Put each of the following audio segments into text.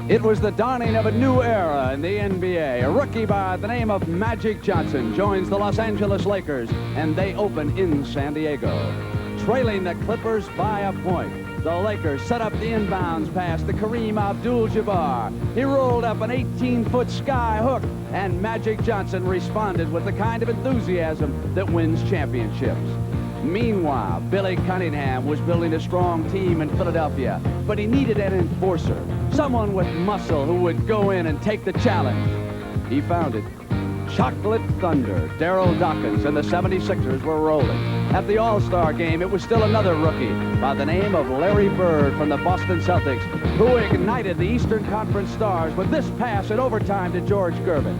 It was the dawning of a new era in the NBA. A rookie by the name of Magic Johnson joins the Los Angeles Lakers, and they open in San Diego. Trailing the Clippers by a point, the Lakers set up the inbounds pass to Kareem Abdul-Jabbar. He rolled up an 18-foot sky hook, and Magic Johnson responded with the kind of enthusiasm that wins championships. Meanwhile, Billy Cunningham was building a strong team in Philadelphia, but he needed an enforcer, someone with muscle who would go in and take the challenge. He found it. Chocolate Thunder, Daryl Dawkins, and the 76ers were rolling. At the All-Star game, it was still another rookie by the name of Larry Bird from the Boston Celtics, who ignited the Eastern Conference stars with this pass in overtime to George Gervin.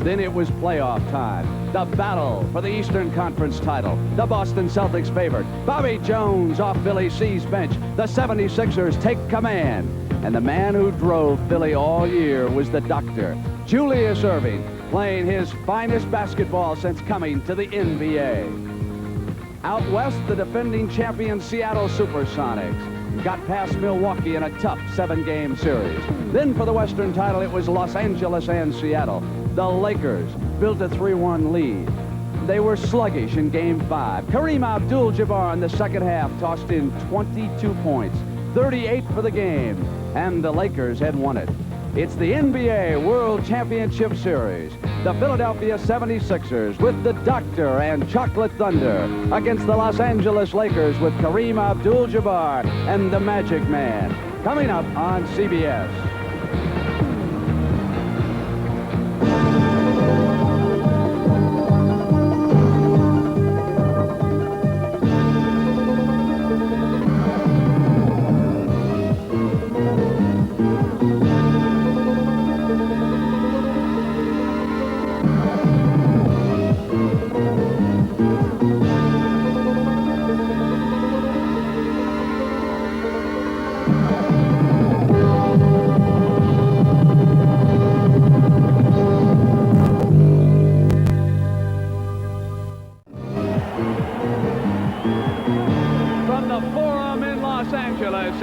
Then it was playoff time. The battle for the Eastern Conference title. The Boston Celtics favored. Bobby Jones off Billy C's bench. The 76ers take command. And the man who drove Philly all year was the doctor, Julius Erving, playing his finest basketball since coming to the NBA. Out west, the defending champion Seattle Supersonics got past Milwaukee in a tough 7-game series. Then for the Western title, it was Los Angeles and Seattle. The Lakers built a 3-1 lead. They were sluggish in Game 5. Kareem Abdul-Jabbar in the second half tossed in 22 points, 38 for the game, and the Lakers had won it. It's the NBA World Championship Series. The Philadelphia 76ers with the Doctor and Chocolate Thunder against the Los Angeles Lakers with Kareem Abdul-Jabbar and the Magic Man. Coming up on CBS.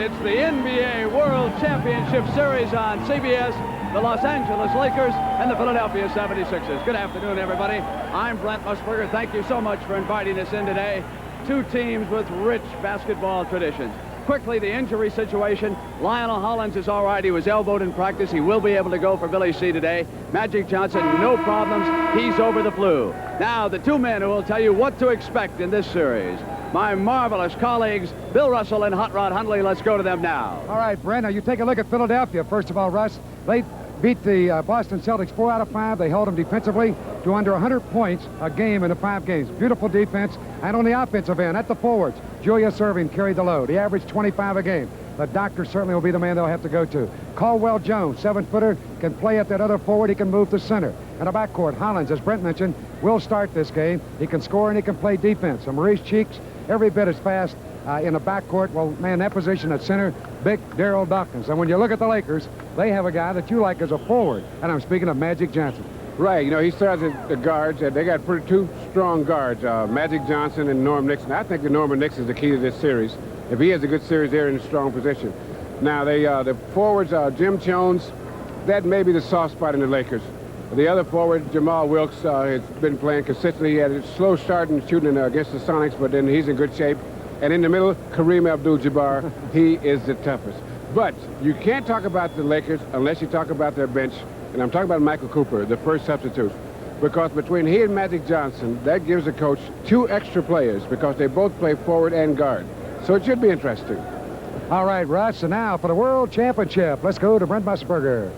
It's the NBA World Championship Series on CBS, the Los Angeles Lakers and the Philadelphia 76ers. Good afternoon, everybody. I'm Brent Musburger. Thank you so much for inviting us in today. Two teams with rich basketball traditions. Quickly, the injury situation. Lionel Hollins is all right. He was elbowed in practice. He will be able to go for Billy C today. Magic Johnson, no problems. He's over the flu. Now, the two men who will tell you what to expect in this series. My marvelous colleagues, Bill Russell and Hot Rod Hundley. Let's go to them now. All right, Brent, now you take a look at Philadelphia. First of all, Russ, they beat the Boston Celtics 4 out of 5. They held them defensively to under 100 points a game in the 5 games. Beautiful defense. And on the offensive end, at the forwards, Julius Erving carried the load. He averaged 25 a game. The Doctor certainly will be the man they'll have to go to. Caldwell Jones, 7-footer, can play at that other forward. He can move to center. And a backcourt, Hollins, as Brent mentioned, will start this game. He can score and he can play defense. And Maurice Cheeks, every bit as fast in the backcourt. Well, man, that position at center, big Daryl Dawkins. And when you look at the Lakers, they have a guy that you like as a forward. And I'm speaking of Magic Johnson. Right, you know, he starts at the guards. They got two strong guards, Magic Johnson and Norm Nixon. I think that Norman Nixon is the key to this series. If he has a good series, they're in a strong position. Now, the forwards, Jim Jones, that may be the soft spot in the Lakers. The other forward, Jamal Wilkes, has been playing consistently. He had a slow start in shooting against the Sonics, but then he's in good shape. And in the middle, Kareem Abdul-Jabbar, he is the toughest. But you can't talk about the Lakers unless you talk about their bench. And I'm talking about Michael Cooper, the first substitute. Because between he and Magic Johnson, that gives the coach 2 extra players because they both play forward and guard. So it should be interesting. All right, Russ, and now for the World Championship, let's go to Brent Musburger.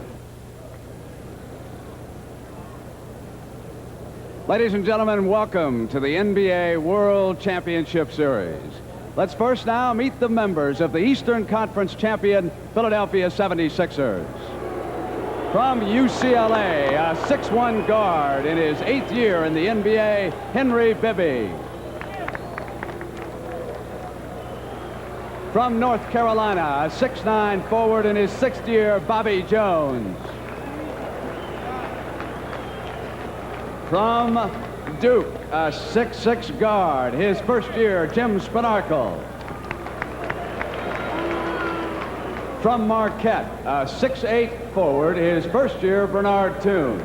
Ladies and gentlemen, welcome to the NBA World Championship Series. Let's first now meet the members of the Eastern Conference champion Philadelphia 76ers. From UCLA, a 6'1" guard in his 8th year in the NBA, Henry Bibby. From North Carolina, a 6'9" forward in his 6th year, Bobby Jones. From Duke, a 6'6" guard, his first year, Jim Spanarkel. From Marquette, a 6'8" forward, his first year, Bernard Toon.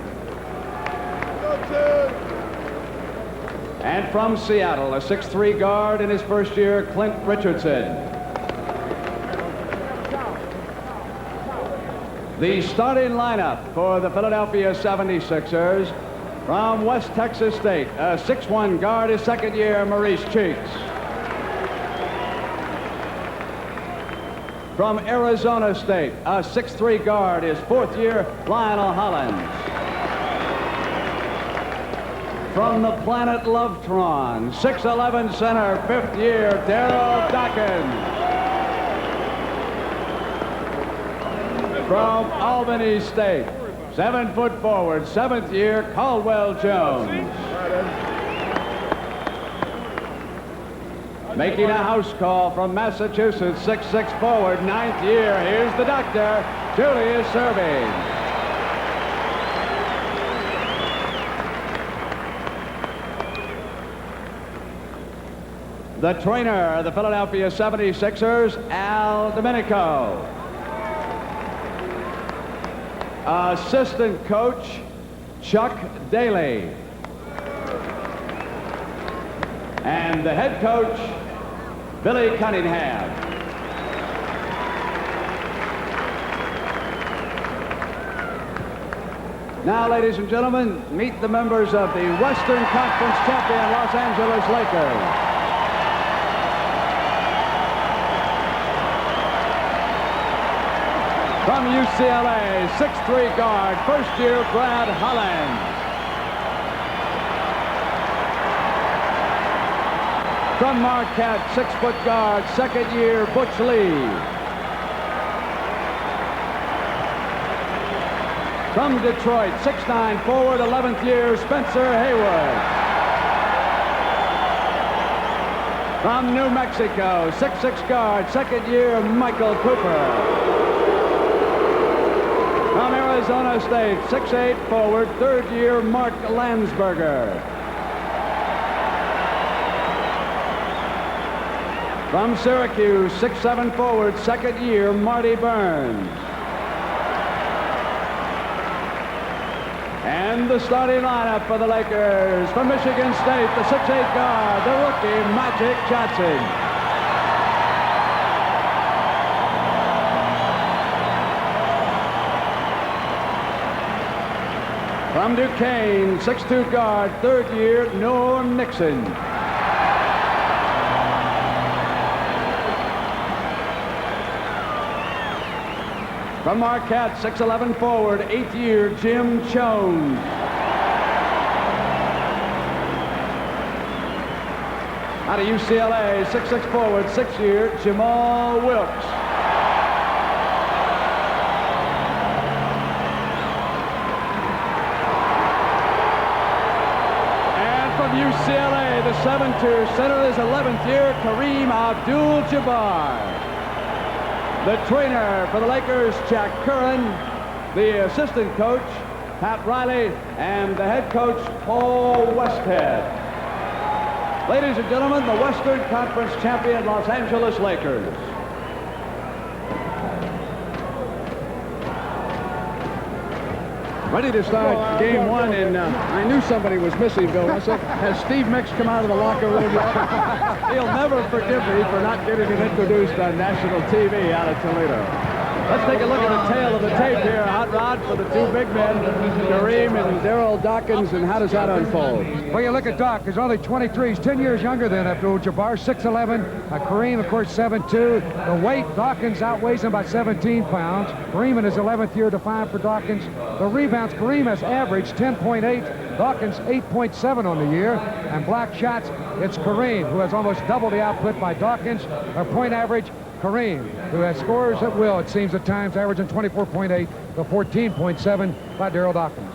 And from Seattle, a 6'3" guard in his first year, Clint Richardson. The starting lineup for the Philadelphia 76ers. From West Texas State, a 6'1" guard, his second year, Maurice Cheeks. From Arizona State, a 6'3" guard, his fourth year, Lionel Hollins. From the planet Lovetron, 6'11" center, fifth year, Daryl Dawkins. From Albany State, 7-foot forward, seventh year, Caldwell Jones. Making a house call from Massachusetts, 6'6" forward, ninth year. Here's the doctor, Julius Erving. The trainer of the Philadelphia 76ers, Al Domenico. Assistant coach, Chuck Daly. And the head coach, Billy Cunningham. Now, ladies and gentlemen, meet the members of the Western Conference champion Los Angeles Lakers. From UCLA, 6'3" guard, first year, Brad Holland. From Marquette, 6-foot guard, second year, Butch Lee. From Detroit, 6'9" forward, 11th year, Spencer Haywood. From New Mexico, 6'6" guard, second year, Michael Cooper. From Arizona State, 6'8" forward, third year, Mark Landsberger. From Syracuse, 6'7" forward, second year, Marty Burns. And the starting lineup for the Lakers. From Michigan State, the 6'8" guard, the rookie, Magic Johnson. From Duquesne, 6'2" guard, third year, Norm Nixon. From Marquette, 6'11" forward, eighth year, Jim Jones. Out of UCLA, 6'6" forward, sixth year, Jamal Wilkes. UCLA, the 7'2" center, is 11th year, Kareem Abdul-Jabbar. The trainer for the Lakers, Jack Curran. The assistant coach, Pat Riley. And the head coach, Paul Westhead. Ladies and gentlemen, the Western Conference champion Los Angeles Lakers. Ready to start game one, and I knew somebody was missing, Bill Russell. Has Steve Mix come out of the locker room yet? He'll never forgive me for not getting him introduced on national TV out of Toledo. Let's take a look at the tail of the tape here. Hot rod for the two big men, Kareem and Daryl Dawkins, and how does that unfold? Well, you look at Doc, he's only 23. He's 10 years younger than Abdul-Jabbar, 6'11". Kareem, of course, 7'2". The weight, Dawkins outweighs him by 17 pounds. Kareem in his 11th year, defined for Dawkins. The rebounds, Kareem has averaged 10.8. Dawkins, 8.7 on the year. And block shots, it's Kareem, who has almost double the output by Dawkins. Their point average, Kareem, who has scores at will, it seems at times, averaging 24.8 to 14.7 by Daryl Dawkins.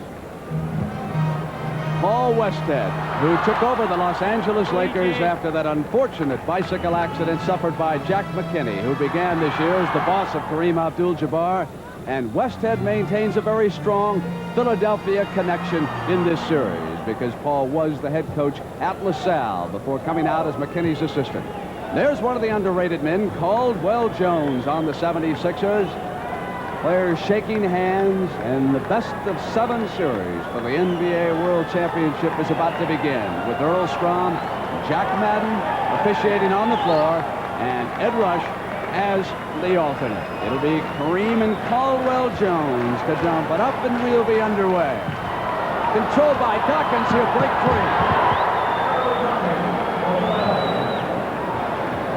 Paul Westhead, who took over the Los Angeles Lakers after that unfortunate bicycle accident suffered by Jack McKinney, who began this year as the boss of Kareem Abdul-Jabbar. And Westhead maintains a very strong Philadelphia connection in this series because Paul was the head coach at LaSalle before coming out as McKinney's assistant. There's one of the underrated men, Caldwell Jones, on the 76ers. Players shaking hands, and the best of 7 series for the NBA World Championship is about to begin, with Earl Strom, Jack Madden officiating on the floor, and Ed Rush as the alternate. It'll be Kareem and Caldwell Jones to jump it up, and we'll be underway. Controlled by Dawkins, he'll break free.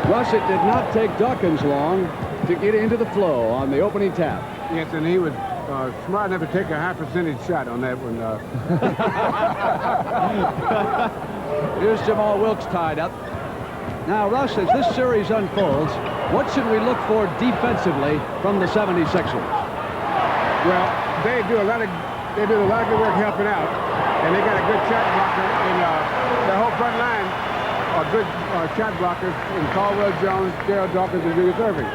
Rush, it did not take Dawkins long to get into the flow on the opening tap. Yes, and he was smart enough to take a high percentage shot on that one. Here's Jamal Wilkes tied up. Now, Russ, as this series unfolds, what should we look for defensively from the 76ers? Well, they do a lot of good work helping out, and they got a good shot blocker in the whole front line are good shot blockers in Caldwell Jones, Gerald Dawkins, and Julius Erving.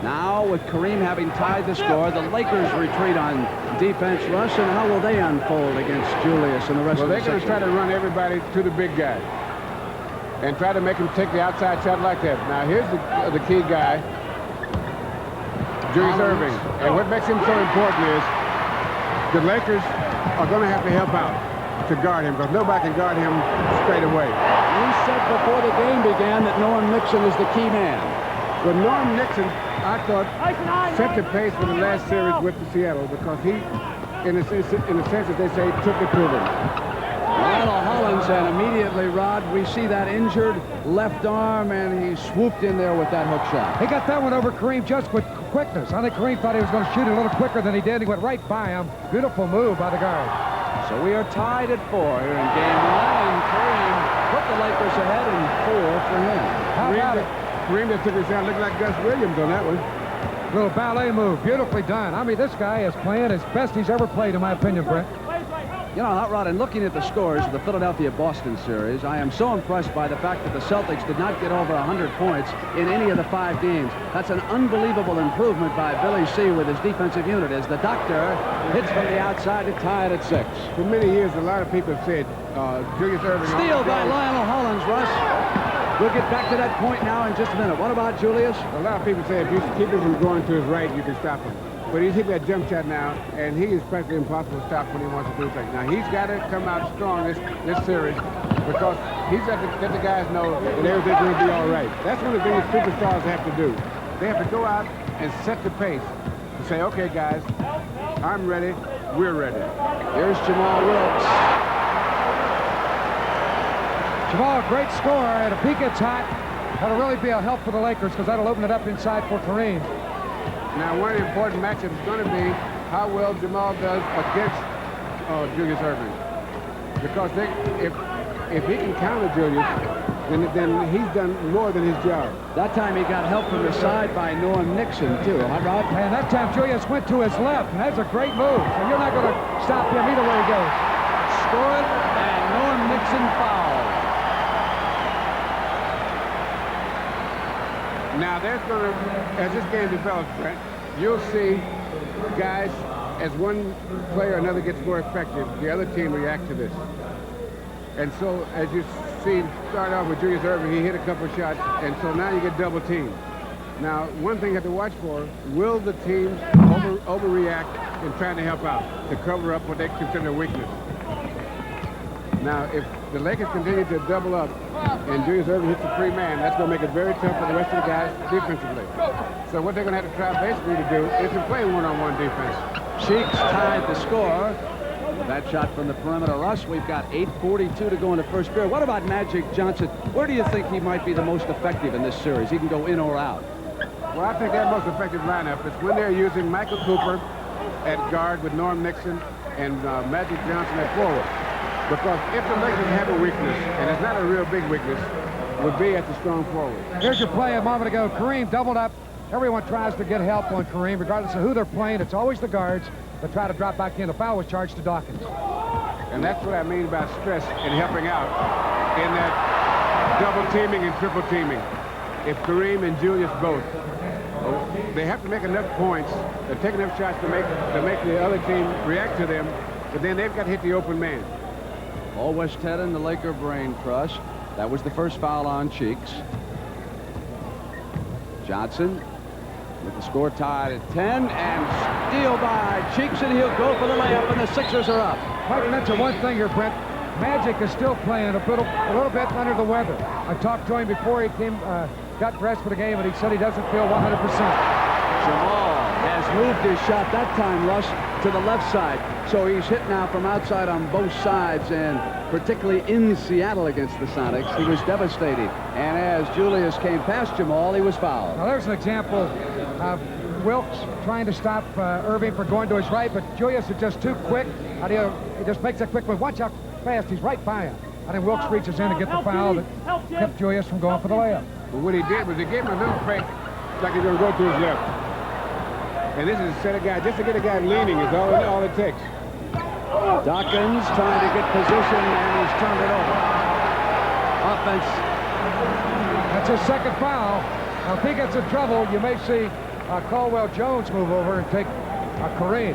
Now, with Kareem having tied the score, the Lakers retreat on defense, Russ, and how will they unfold against Julius and the rest of the Well, they're going to try to run everybody to the big guy and try to make him take the outside shot like that. Now, here's the key guy, Julius Erving. And what makes him so important is the Lakers are going to have to help out to guard him, because nobody can guard him straight away. You said before the game began that Norm Nixon is the key man. But Norm Nixon, I thought, set the pace for the last series with the Seattle, because he, in the sense that they say, took it to them. Lionel Hollins, and immediately, Rod, we see that injured left arm, and he swooped in there with that hook shot. He got that one over Kareem just with quickness. I think Kareem thought he was going to shoot it a little quicker than he did. He went right by him. Beautiful move by the guard. So we are tied at 4 here in game 1, and Kareem put the Lakers ahead in 4 for him. How about it? Kareem just took his shot, looked like Gus Williams on that one. Little ballet move, beautifully done. I mean, this guy is playing as best he's ever played, in my opinion, Brett. You know, Hot Rod, in looking at the scores of the Philadelphia-Boston series, I am so impressed by the fact that the Celtics did not get over 100 points in any of the 5 games. That's an unbelievable improvement by Billy C. with his defensive unit, as the doctor hits from the outside to tie it at 6. For many years, a lot of people have said Julius Erving... Steal by Lionel Hollins, Russ. We'll get back to that point now in just a minute. What about Julius? A lot of people say if you keep him from going to his right, you can stop him. But he's hitting that jump shot now, and he is practically impossible to stop when he wants to do things. Now, he's got to come out strong this series, because he's got to let the guys know that everything's going to be all right. That's one of the things superstars have to do. They have to go out and set the pace to say, okay, guys, I'm ready, we're ready. Here's Jamal Wilkes. Jamal, great score, and if he gets hot, that'll really be a help for the Lakers, because that'll open it up inside for Kareem. Now, one of the important matchups is going to be how well Jamal does against Julius Erving. Because if he can counter Julius, then he's done more than his job. That time he got help from the side by Norm Nixon, too. Huh, Rod? And that time Julius went to his left, and that's a great move. So you're not going to stop him either way he goes. Score it, and Norm Nixon fouled. Now, there's going to, as this game develops, Brent, you'll see guys, as one player or another gets more effective, the other team react to this. And so, as you see, start off with Julius Erving, he hit a couple of shots, and so now you get double teamed. Now, one thing you have to watch for, will the teams overreact in trying to help out, to cover up what they consider weakness? Now, if the Lakers continue to double up and Julius Erving hits a free man, that's going to make it very tough for the rest of the guys defensively. So what they're going to have to try basically to do is to play one-on-one defense. Cheeks tied the score. With that shot from the perimeter, Russ, we've got 8:42 to go in the first period. What about Magic Johnson? Where do you think he might be the most effective in this series? He can go in or out. Well, I think their most effective lineup is when they're using Michael Cooper at guard with Norm Nixon and Magic Johnson at forward. Because if the Lakers have a weakness, and it's not a real big weakness, would be at the strong forward. Here's your play a moment ago. Kareem doubled up. Everyone tries to get help on Kareem, regardless of who they're playing. It's always the guards that try to drop back in. The foul was charged to Dawkins. And that's what I mean about stress and helping out in that double teaming and triple teaming. If Kareem and Julius both, they have to make enough points, they're taking enough shots to make the other team react to them, but then they've got to hit the open man. All West Ted and the Laker Brain Trust. That was the first foul on Cheeks. Johnson with the score tied at 10, and steal by Cheeks, and he'll go for the layup, and the Sixers are up. Might mention one thing here, Brent. Magic is still playing a little bit under the weather. I talked to him before he got dressed for the game, and he said he doesn't feel 100%. Jamal has moved his shot that time, Russ, to the left side. So he's hit now from outside on both sides, and particularly in Seattle against the Sonics, he was devastating. And as Julius came past Jamal, he was fouled. Now there's an example of Wilkes trying to stop Erving from going to his right, but Julius is just too quick. He just makes a quick move. Watch how fast he's right by him. I think Wilkes reaches in to get the foul that kept Julius from going for the layup. But what he did was he gave him a little fake, like he's going to go to his left. And this is a set of guys, just to get a guy leaning is all it takes. Dawkins trying to get position, and he's turned it over. Offense. That's his second foul. Now, if he gets in trouble, you may see Caldwell Jones move over and take Kareem.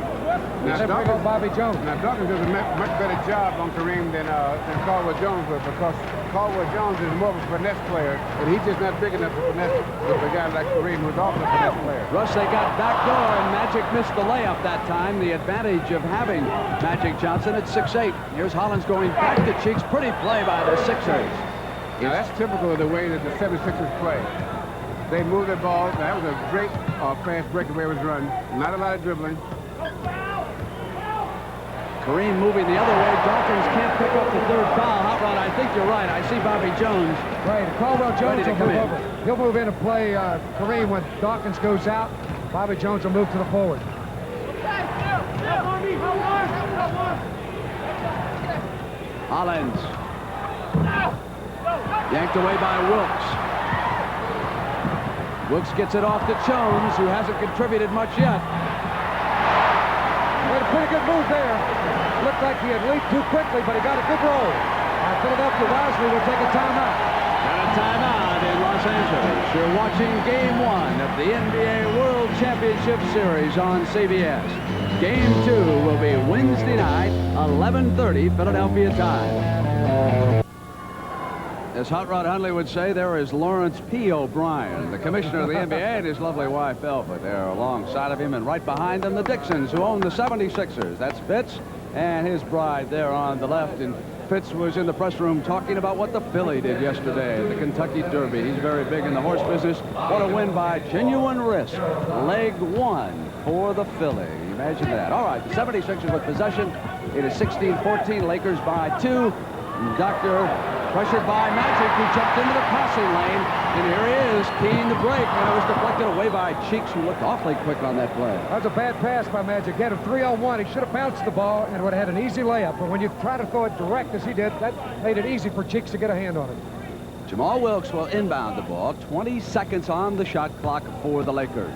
Now, bring up Bobby Jones. Now, Dawkins does a much better job on Kareem than Caldwell Jones would, because Caldwell Jones is more of a finesse player, and he's just not big enough to finesse with a guy like Kareem, who's also a finesse player. Russ, they got backdoor, and Magic missed the layup that time. The advantage of having Magic Johnson at 6'8". Here's Hollins going back to Cheeks. Pretty play by the Sixers. Now, that's typical of the way that the 76ers play. They move the ball. That was a great fast break the way it was run. Not a lot of dribbling. Kareem moving the other way. Dawkins can't pick up the third foul. Hot Rod, I think you're right. I see Bobby Jones. Right, Caldwell Jones will move over. He'll move in and play Kareem when Dawkins goes out. Bobby Jones will move to the forward. Hollins. Yanked away by Wilkes. Wilkes gets it off to Jones, who hasn't contributed much yet. Made a pretty good move there. Looked like he had leaped too quickly, but he got a good roll. Philadelphia Wisely will take a timeout. Got a timeout in Los Angeles. You're watching Game 1 of the NBA World Championship Series on CBS. Game 2 will be Wednesday night, 11:30 Philadelphia time. As Hot Rod Hundley would say, there is Lawrence P. O'Brien, the commissioner of the NBA, and his lovely wife, Elva. They're alongside of him, and right behind them, the Dixons, who own the 76ers. That's Fitz and his bride there on the left. And Fitz was in the press room talking about what the Philly did yesterday at the Kentucky Derby. He's very big in the horse business. What a win by genuine risk. Leg 1 for the Philly. Imagine that. All right, the 76ers with possession. It is 16-14, Lakers by 2. Doctor pressured by Magic, who jumped into the passing lane, and here he is, keying the break, and it was deflected away by Cheeks, who looked awfully quick on that play. That was a bad pass by Magic. He had a 3-on-1. He should have bounced the ball and would have had an easy layup, but when you try to throw it direct as he did, that made it easy for Cheeks to get a hand on it. Jamal Wilkes will inbound the ball. 20 seconds on the shot clock for the Lakers.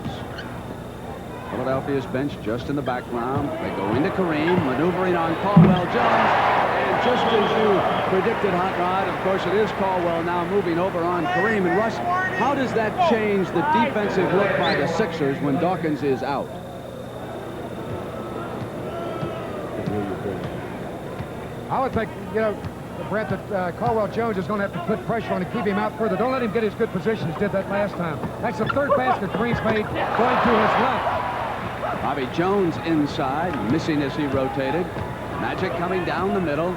Philadelphia's bench just in the background. They go into Kareem, maneuvering on Caldwell Jones. And just as you predicted, Hot Rod, of course, it is Caldwell now moving over on Kareem. And Russ, how does that change the defensive look by the Sixers when Dawkins is out? I would think, you know, Brent, that Caldwell Jones is going to have to put pressure on him, keep him out further. Don't let him get his good positions. Did that last time. That's the third basket Kareem's made, going to his left. Bobby Jones inside, missing as he rotated. Magic coming down the middle.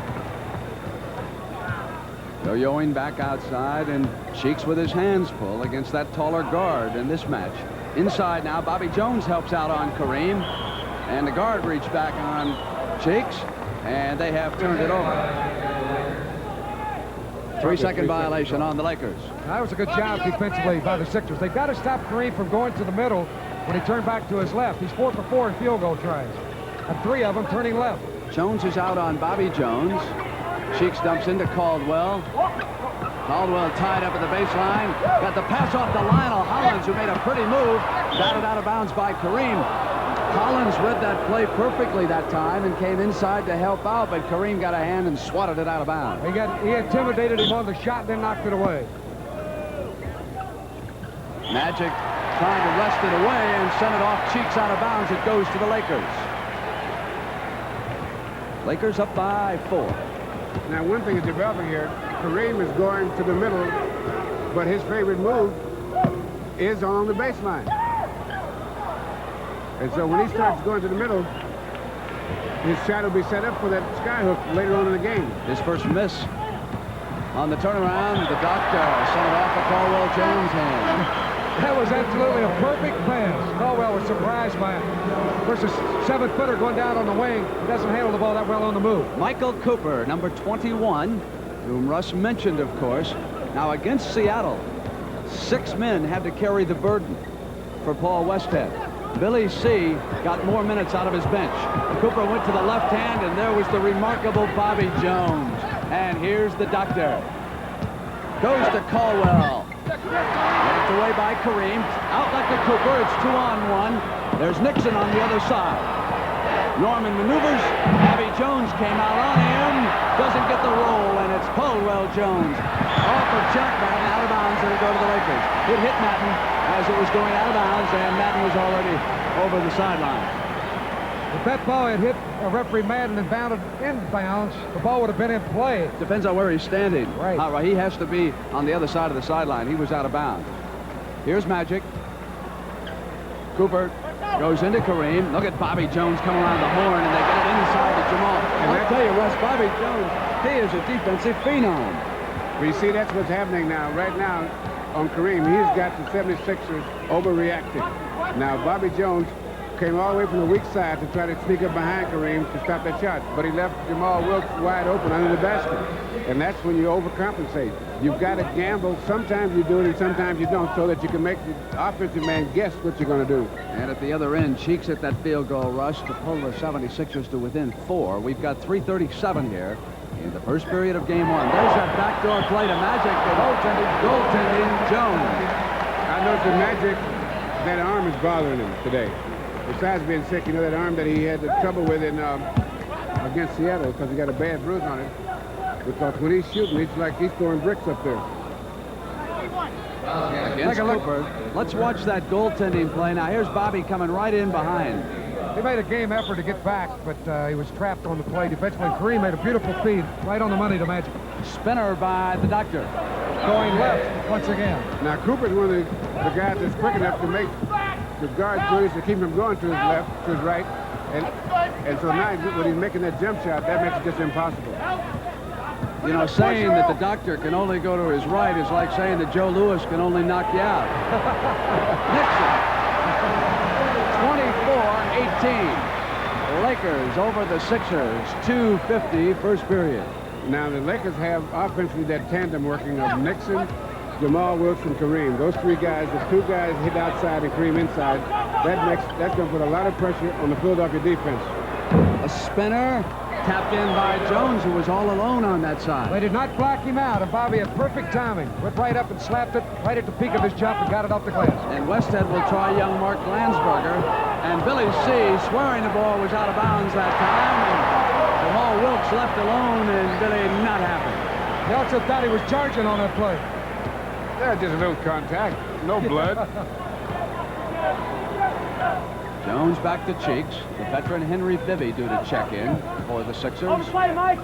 Yo-yoing back outside, and Cheeks with his hands full against that taller guard in this match. Inside now, Bobby Jones helps out on Kareem, and the guard reached back on Cheeks, and they have turned it over. 3-second violation on the Lakers. That was a good job defensively by the Sixers. They've got to stop Kareem from going to the middle when he turned back to his left. He's 4 for 4 in field goal tries, and 3 of them turning left. Jones is out on Bobby Jones. Cheeks dumps into Caldwell. Caldwell tied up at the baseline. Got the pass off to Lionel Hollins, who made a pretty move. Batted out of bounds by Kareem. Hollins read that play perfectly that time and came inside to help out, but Kareem got a hand and swatted it out of bounds. He intimidated him on the shot and then knocked it away. Magic trying to wrest it away and send it off Cheeks out of bounds. It goes to the Lakers. Lakers up by 4. Now, one thing is developing here. Kareem is going to the middle, but his favorite move is on the baseline. And so when he starts going to the middle, his shot will be set up for that skyhook later on in the game. His first miss on the turnaround. The doctor sent it off of Caldwell Jones' hand. That was absolutely a perfect pass. Caldwell was surprised by it. Versus 7-footer going down on the wing. He doesn't handle the ball that well on the move. Michael Cooper, number 21, whom Russ mentioned, of course. Now against Seattle, 6 men had to carry the burden for Paul Westhead. Billy C. got more minutes out of his bench. Cooper went to the left hand, and there was the remarkable Bobby Jones. And here's the doctor. Goes to Caldwell. Knocked away by Kareem. Outlet to Cooper. It's 2-on-1. There's Nixon on the other side. Norman maneuvers. Bobby Jones came out on him. Doesn't get the roll, and it's Caldwell Jones. Off of Jack Madden, out of bounds, and it'll go to the Lakers. It hit Madden as it was going out of bounds, and Madden was already over the sideline. If that ball had hit referee Madden and bounded inbounds, the ball would have been in play. Depends on where he's standing. Right. He has to be on the other side of the sideline. He was out of bounds. Here's Magic. Cooper goes into Kareem. Look at Bobby Jones coming around the horn, and they get it inside to Jamal. And I'll tell you, Russ, Bobby Jones, he is a defensive phenom. Well, you see, that's what's happening now. Right now, on Kareem, he's got the 76ers overreacting. Now, Bobby Jones came all the way from the weak side to try to sneak up behind Kareem to stop that shot, but he left Jamal Wilkes wide open under the basket. And that's when you overcompensate. You've got to gamble. Sometimes you do it and sometimes you don't, so that you can make the offensive man guess what you're going to do. And at the other end, Cheeks hit that field goal rush to pull the 76ers to within 4. We've got 3:37 here in the first period of game 1. There's that backdoor play to Magic. Goaltending Jones. I noticed the Magic, that arm is bothering him today. Besides being sick, you know, that arm that he had the trouble with in against Seattle, because he got a bad bruise on it. Because when he's shooting, it's like he's throwing bricks up there. Against Cooper. Let's watch that goaltending play. Now here's Bobby coming right in behind. He made a game effort to get back, but he was trapped on the play defensively. Kareem made a beautiful feed right on the money to Magic. Spinner by the doctor. Going left once again. Now Cooper's one of the guys that's quick enough to make the guard Julius to keep him going to his left, to his right. And so now when he's making that jump shot, that makes it just impossible. You know, saying that the doctor can only go to his right is like saying that Joe Louis can only knock you out. Nixon. 24-18. Lakers over the Sixers. 2:50 first period. Now the Lakers have offensively that tandem working of Nixon, Jamal Wilkes, and Kareem. Those 3 guys, the 2 guys hit outside and Kareem inside. That's going to put a lot of pressure on the Philadelphia defense. A spinner tapped in by Jones, who was all alone on that side. They did not block him out, and Bobby had perfect timing. Went right up and slapped it right at the peak of his jump and got it off the glass. And Westhead will try young Mark Landsberger. And Billy C. swearing the ball was out of bounds that time. And Jamal Wilkes left alone, and Billy not happy. He also thought he was charging on that play. Yeah, just a little contact, no blood. Jones back to Cheeks. The veteran Henry Bibby due to check in for the Sixers. Play, Mike.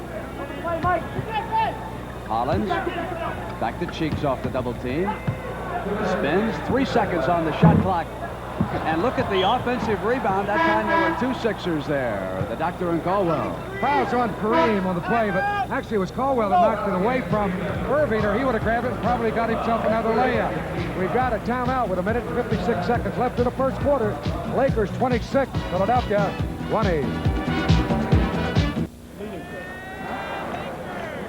Collins back to Cheeks off the double team. Spins. 3 seconds on the shot clock. And look at the offensive rebound. That time there were 2 Sixers there. The doctor and Caldwell. Fouls on Kareem on the play, but actually it was Caldwell that knocked it away from Erving, or he would have grabbed it and probably got himself another layup. We've got a timeout with 1 minute and 56 seconds left in the first quarter. Lakers 26, Philadelphia 20.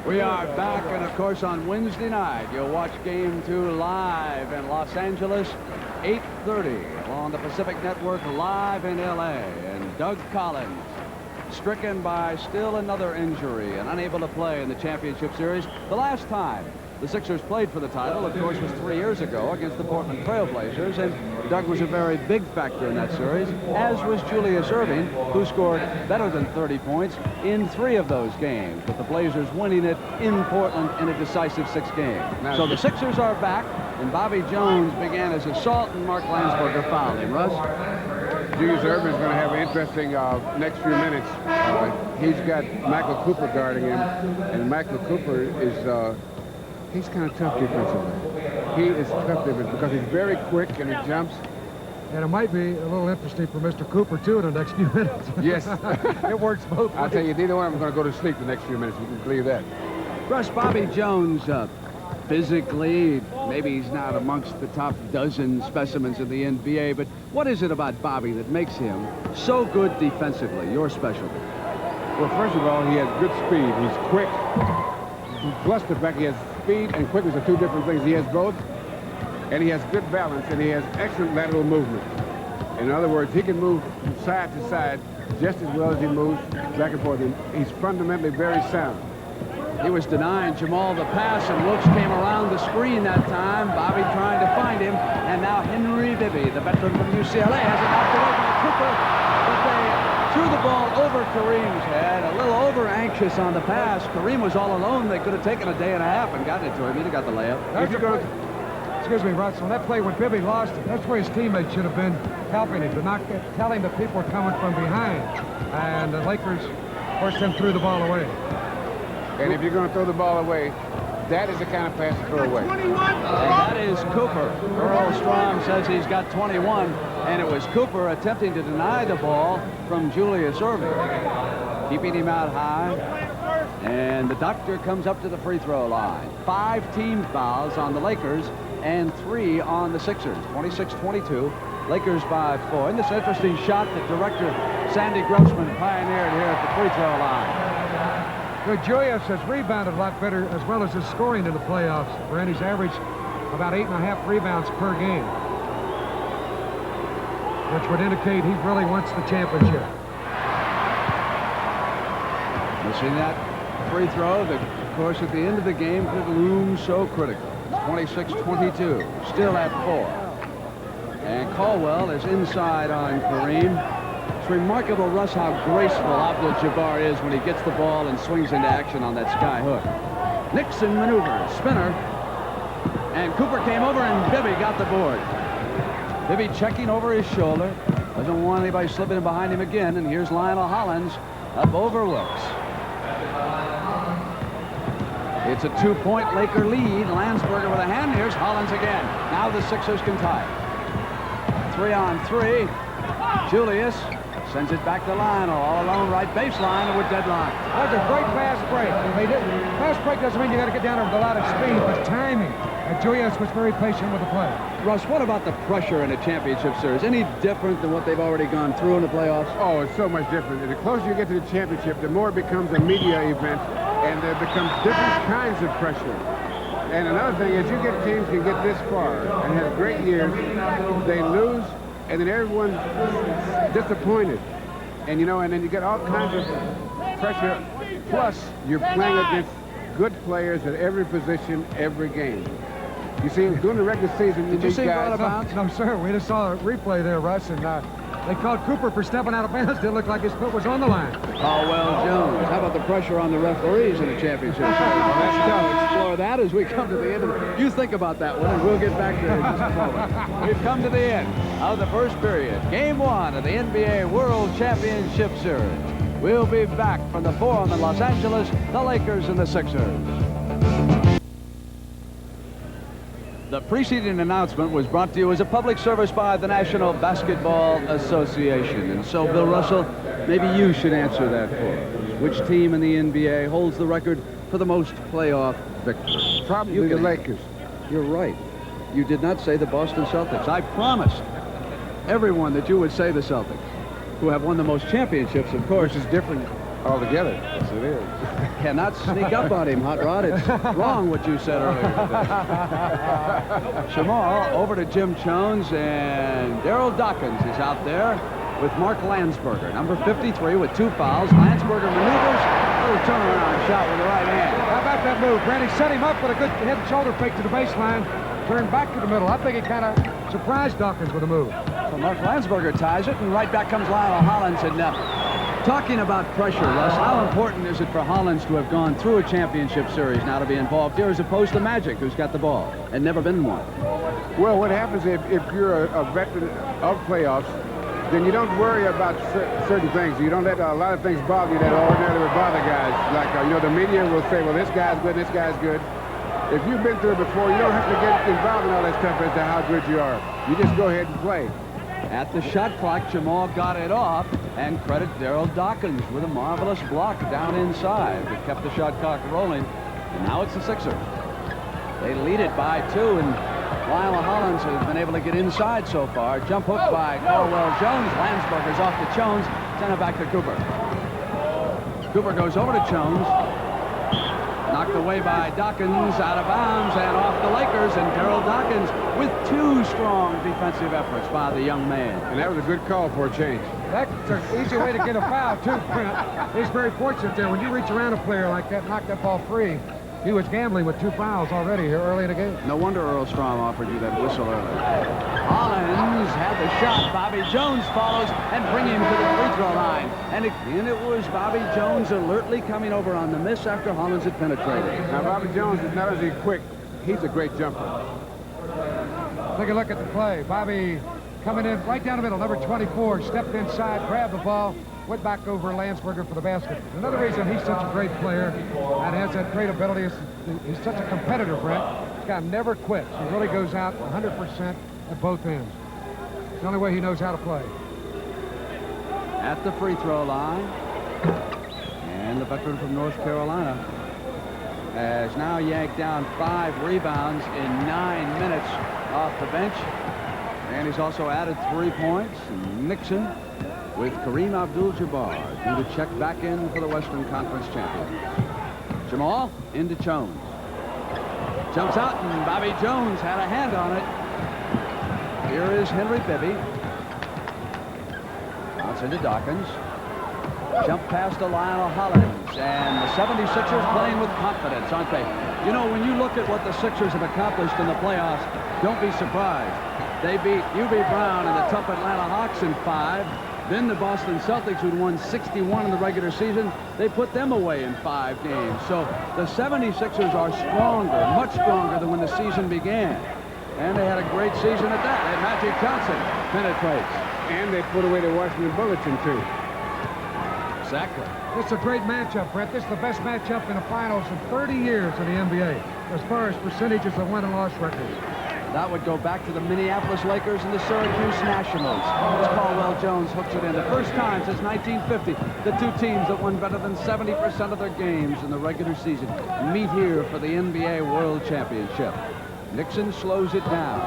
We are back, and of course on Wednesday night you'll watch Game 2 live in Los Angeles, 8:30 on the Pacific Network, live in LA. And Doug Collins, stricken by still another injury and unable to play in the championship series. The last time the Sixers played for the title, of course, was 3 years ago against the Portland Trail Blazers, and Doug was a very big factor in that series, as was Julius Erving, who scored better than 30 points in 3 of those games, with the Blazers winning it in Portland in a decisive 6 games. So the Sixers are back, and Bobby Jones began his assault, and Mark Landsberger fouled him. Russ? Julius Erving is going to have an interesting next few minutes. He's got Michael Cooper guarding him, and Michael Cooper is he's kind of tough defensively. he is tough because he's very quick and he jumps. And it might be a little interesting for Mr. Cooper, too, in the next few minutes. Yes. It works both ways. I'll tell you, neither one of them are going to go to sleep the next few minutes. You can believe that. Russ, Bobby Jones, physically, maybe he's not amongst the top dozen specimens in the NBA, but what is it about Bobby that makes him so good defensively, your specialty? Well, first of all, he has good speed. He's quick. Plus the fact he has speed and quickness are two different things. He has both, and he has good balance, and he has excellent lateral movement. In other words, he can move from side to side just as well as he moves back and forth. He's fundamentally very sound. He was denying Jamal the pass, and Wilkes came around the screen that time. Bobby trying to find him, and now Henry Bibby, the veteran from UCLA, has it knocked away by Cooper, but they threw the ball over Kareem's head, a little over-anxious on the pass. Kareem was all alone. They could have taken a day and a half and gotten it to him. He'd have got the layup. Excuse me, Russ, on that play when Bibby lost it, that's where his teammates should have been helping him, to not tell him that people were coming from behind. And the Lakers forced him threw the ball away. And if you're going to throw the ball away, that is the kind of pass to throw away. And that is Cooper. Earl Strom says he's got 21, and it was Cooper attempting to deny the ball from Julius Erving, keeping him out high. And the doctor comes up to the free throw line. 5 team fouls on the Lakers and 3 on the Sixers. 26-22. Lakers by 4. And this interesting shot that director Sandy Grossman pioneered here at the free throw line. Good. Julius has rebounded a lot better, as well as his scoring in the playoffs. Randy's averaged about 8.5 rebounds per game, which would indicate he really wants the championship. Missing that free throw that, of course, at the end of the game could loom so critical. 26-22, still at 4. And Caldwell is inside on Kareem. It's remarkable, Russ, how graceful Abdul-Jabbar is when he gets the ball and swings into action on that sky hook. Nixon maneuvers, spinner, and Cooper came over and Bibby got the board. Bibby checking over his shoulder, doesn't want anybody slipping in behind him again, and here's Lionel Hollins up over Wilkes. It's a 2-point Laker lead. Landsberger with a hand. Here's Hollins again. Now the Sixers can tie it. 3-on-3. Julius sends it back to Lionel, all alone, right baseline with deadline. That's a great fast break. Fast break doesn't mean you got to get down there with a lot of speed, but timing. And Julius was very patient with the play. Russ, what about the pressure in a championship series? Any different than what they've already gone through in the playoffs? Oh, it's so much different. The closer you get to the championship, the more it becomes a media event, and there becomes different kinds of pressure. And another thing is, you get teams can get this far and have great years, they lose, and then everyone's disappointed. And, you know, and then you get all kinds of pressure. Plus, you're playing against good players at every position, every game. You see, during the regular season, Did you see guys... No, sir. We just saw a replay there, Russ, and they called Cooper for stepping out of bounds. Didn't look like his foot was on the line. Caldwell Jones. How about the pressure on the referees in a championship series? We'll explore that as we come to the end of it. You think about that one, and we'll get back to it in just a moment. We've come to the end of the first period. Game 1 of the NBA World Championship Series. We'll be back from the Forum in Los Angeles, the Lakers and the Sixers. The preceding announcement was brought to you as a public service by the National Basketball Association. And so, Bill Russell, maybe you should answer that for us. Which team in the NBA holds the record for the most playoff victories? Probably the Lakers. You're right. You did not say the Boston Celtics. I promised everyone that you would say the Celtics, who have won the most championships, of course. Which is different altogether. Yes, it is. Cannot sneak up on him, Hot Rod. It's wrong what you said earlier today. Jamal over to Jim Jones, and Daryl Dawkins is out there with Mark Landsberger, number 53, with 2 fouls. Landsberger maneuvers, a little turnaround shot with the right hand. How about that move? Randy set him up with a good head and shoulder fake to the baseline, turned back to the middle. I think he kind of surprised Dawkins with a move. So Mark Landsberger ties it, and right back comes Lionel Hollins. And talking about pressure, Russ, how important is it for Hollins to have gone through a championship series now to be involved here, as opposed to Magic, who's got the ball and never been in one? Well, what happens if you're a veteran of playoffs, then you don't worry about certain things. You don't let a lot of things bother you that ordinarily would bother guys. Like, you know, the media will say, well, this guy's good, this guy's good. If you've been through it before, you don't have to get involved in all that stuff as to how good you are. You just go ahead and play. At the shot clock, Jamal got it off, and credit Daryl Dawkins with a marvelous block down inside that kept the shot clock rolling. And now it's the Sixers. They lead it by 2, and Lyle Hollins has been able to get inside so far. Jump hook by Caldwell Jones. Landsberger's off to Jones. Send it back to Cooper. Cooper goes over to Jones. Knocked away by Dawkins, out of bounds, and off the Lakers. And Daryl Dawkins with 2 strong defensive efforts by the young man. And that was a good call for a change. That's an easy way to get a foul, too, Brent. He's very fortunate there. When you reach around a player like that, knock that ball free. He was gambling with 2 fouls already here early in the game. No wonder Earl Strom offered you that whistle earlier. Hollins had the shot. Bobby Jones follows and bring him to the free throw line. And again, it was Bobby Jones alertly coming over on the miss after Hollins had penetrated. Now, Bobby Jones is not only quick, he's a great jumper. Take a look at the play. Bobby coming in right down the middle. Number 24 stepped inside, grabbed the ball, went back over Landsberger for the basket. Another reason he's such a great player and has that great ability is he's such a competitor, Brent. This guy never quits. He really goes out 100% at both ends. It's the only way he knows how to play. At the free throw line, and the veteran from North Carolina has now yanked down 5 rebounds in 9 minutes off the bench. And he's also added 3 points. And Nixon with Kareem Abdul-Jabbar due to check back in for the Western Conference champions. Jamal into Jones. Jumps out, and Bobby Jones had a hand on it. Here is Henry Bibby. Bounce into Dawkins. Jump past to Lionel Hollins. And the 76ers playing with confidence, aren't they? You know, when you look at what the Sixers have accomplished in the playoffs, don't be surprised. They beat UB Brown and the tough Atlanta Hawks in 5. Then the Boston Celtics, who'd won 61 in the regular season, they put them away in 5 games. So the 76ers are stronger, much stronger than when the season began. And they had a great season at that. And Magic Johnson penetrates. And they put away the Washington Bullets in 2. Exactly. This is a great matchup, Brett. This is the best matchup in the finals in 30 years in the NBA as far as percentages of win and loss records. That would go back to the Minneapolis Lakers and the Syracuse Nationals. As Caldwell Jones hooks it in. The first time since 1950, the 2 teams that won better than 70% of their games in the regular season meet here for the NBA World Championship. Nixon slows it down.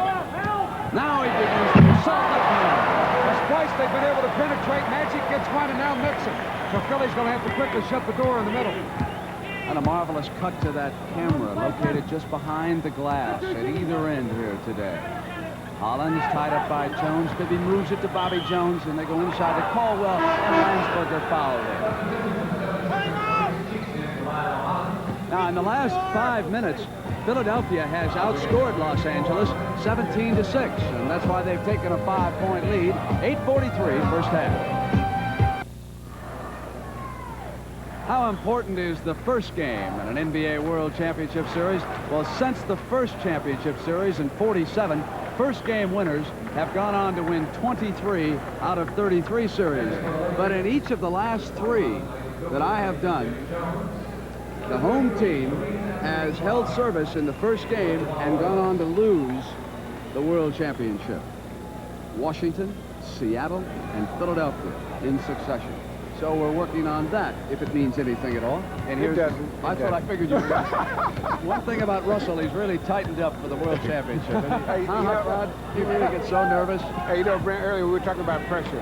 Now he begins to assault the pen. That's twice they've been able to penetrate. Magic gets one, and now Nixon. So Philly's going to have to quickly shut the door in the middle. And a marvelous cut to that camera located just behind the glass at either end here today. Hollins tied up by Jones. Bibby moves it to Bobby Jones, and they go inside to Caldwell, and Landsberger fouled it. Now, in the last 5 minutes, Philadelphia has outscored Los Angeles 17-6, and that's why they've taken a 5-point lead. 8:43 first half. How important is the first game in an NBA World Championship Series? Well, since the first championship series in 47, first game winners have gone on to win 23 out of 33 series. But in each of the last 3 that I have done, the home team has held service in the first game and gone on to lose the World Championship. Washington, Seattle, and Philadelphia in succession. So we're working on that, if it means anything at all. And here's, I thought I figured you would. One thing about Russell, he's really tightened up for the World Championship. Hey, Rod? You really get so nervous. Hey, you know, Brent, earlier we were talking about pressure.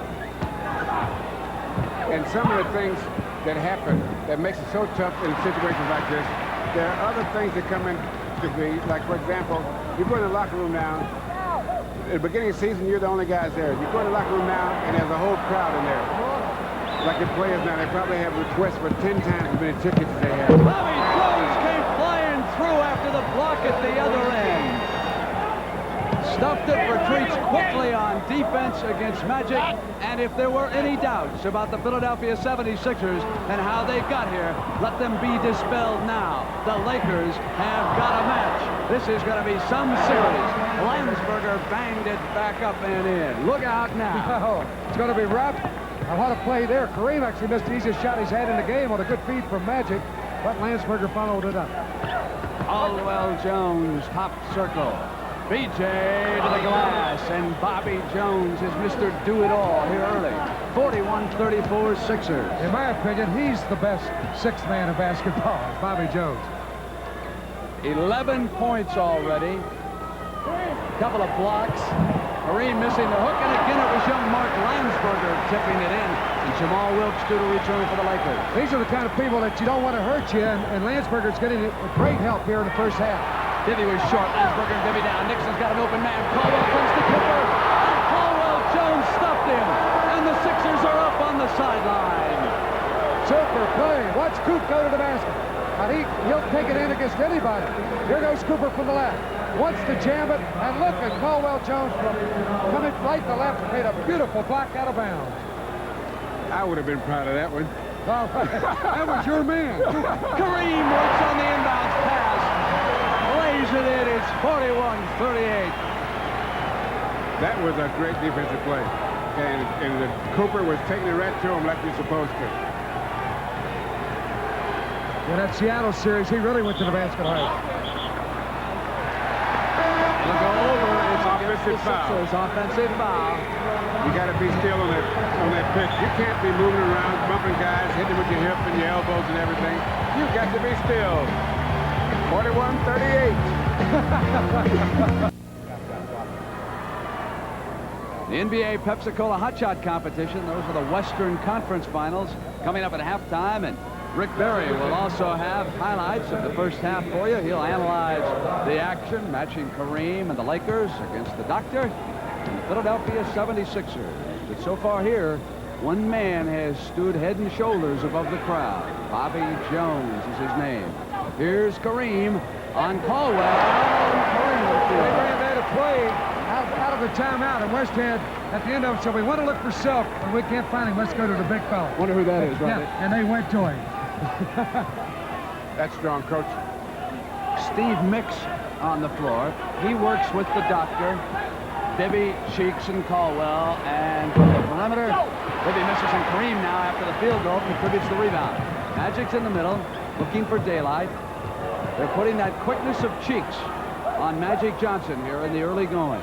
And some of the things that happen that makes it so tough in situations like this, there are other things that come into be. Like, for example, you go in the locker room now, at the beginning of the season, you're the only guys there. You go in the locker room now, and there's a whole crowd in there. Like the players now, they probably have requests for 10 times as many tickets as they have. Bobby Jones came flying through after the block at the other end. Stuffed it, retreats quickly on defense against Magic. And if there were any doubts about the Philadelphia 76ers and how they got here, let them be dispelled now. The Lakers have got a match. This is going to be some series. Landsberger banged it back up and in. Look out now. Oh, it's going to be rough. A lot of play there. Kareem actually missed the easiest shot he's had in the game on a good feed from Magic, but Landsberger followed it up. Caldwell Jones, top circle. BJ to the glass, and Bobby Jones is Mr. Do-It-All here early. 41-34 Sixers. In my opinion, he's the best sixth man in basketball, Bobby Jones. 11 points already. Couple of blocks. Kareem missing the hook, and again it was young Mark Landsberger tipping it in. And Jamal Wilkes due to return for the Lakers. These are the kind of people that you don't want to hurt you, and Landsberger's getting a great help here in the first half. Bibby was short. Landsberger and Bibby down. Nixon's got an open man. Caldwell comes to Cooper. And Caldwell Jones stuffed him. And the Sixers are up on the sideline. Super play. Watch Coop go to the basket. And he'll take it in against anybody. Here goes Cooper from the left. Wants to jam it. And look at Caldwell Jones coming right to left and made a beautiful block out of bounds. I would have been proud of that one. Oh, that was your man. Kareem works on the inbounds pass. Lays it in. It's 41-38. That was a great defensive play. And Cooper was taking it right to him like he's supposed to. In that Seattle series, he really went to the basket hard. Look over. It's Offensive foul. Sixers. Offensive foul. You got to be still on that pitch. You can't be moving around, bumping guys, hitting with your hip and your elbows and everything. You've got to be still. 41-38. The NBA Pepsi-Cola Hot Shot competition. Those are the Western Conference Finals coming up at halftime. And Rick Berry will also have highlights of the first half for you. He'll analyze the action, matching Kareem and the Lakers against the Doctor and Philadelphia 76ers. But so far here, one man has stood head and shoulders above the crowd. Bobby Jones is his name. Here's Kareem on Caldwell. They ran that play out of the timeout, and Westhead at the end of it said, we want to look for Self, and we can't find him. Let's go to the big fella. Wonder who that is, right? Yeah, and they went to him. That's strong coach. Steve Mix on the floor. He works with the Doctor. Bibby, Cheeks, and Caldwell. And from the perimeter, Bibby misses, and Kareem now after the field goal contributes the rebound. Magic's in the middle, looking for daylight. They're putting that quickness of Cheeks on Magic Johnson here in the early going.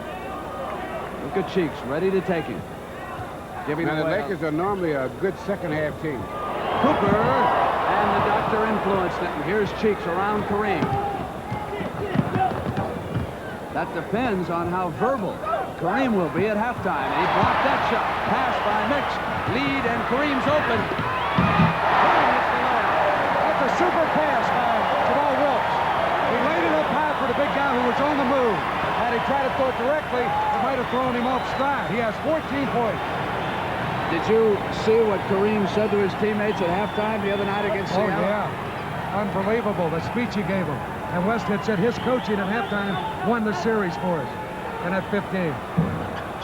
Look at Cheeks, ready to take him. Giving Now, the away Lakers are normally a good second-half team. Cooper, and the Doctor influenced it. And here's Cheeks around Kareem. That depends on how verbal Kareem will be at halftime. He blocked that shot. Pass by Mix. Lead, and Kareem's open. That's a super pass by Jamal Wilkes. He laid it up high for the big guy who was on the move. Had he tried to throw it directly, it might have thrown him off stride. He has 14 points. Did you see what Kareem said to his teammates at halftime the other night against Seattle? Oh, yeah. Unbelievable, the speech he gave them. And Westhead said his coaching at halftime won the series for us. And at 15.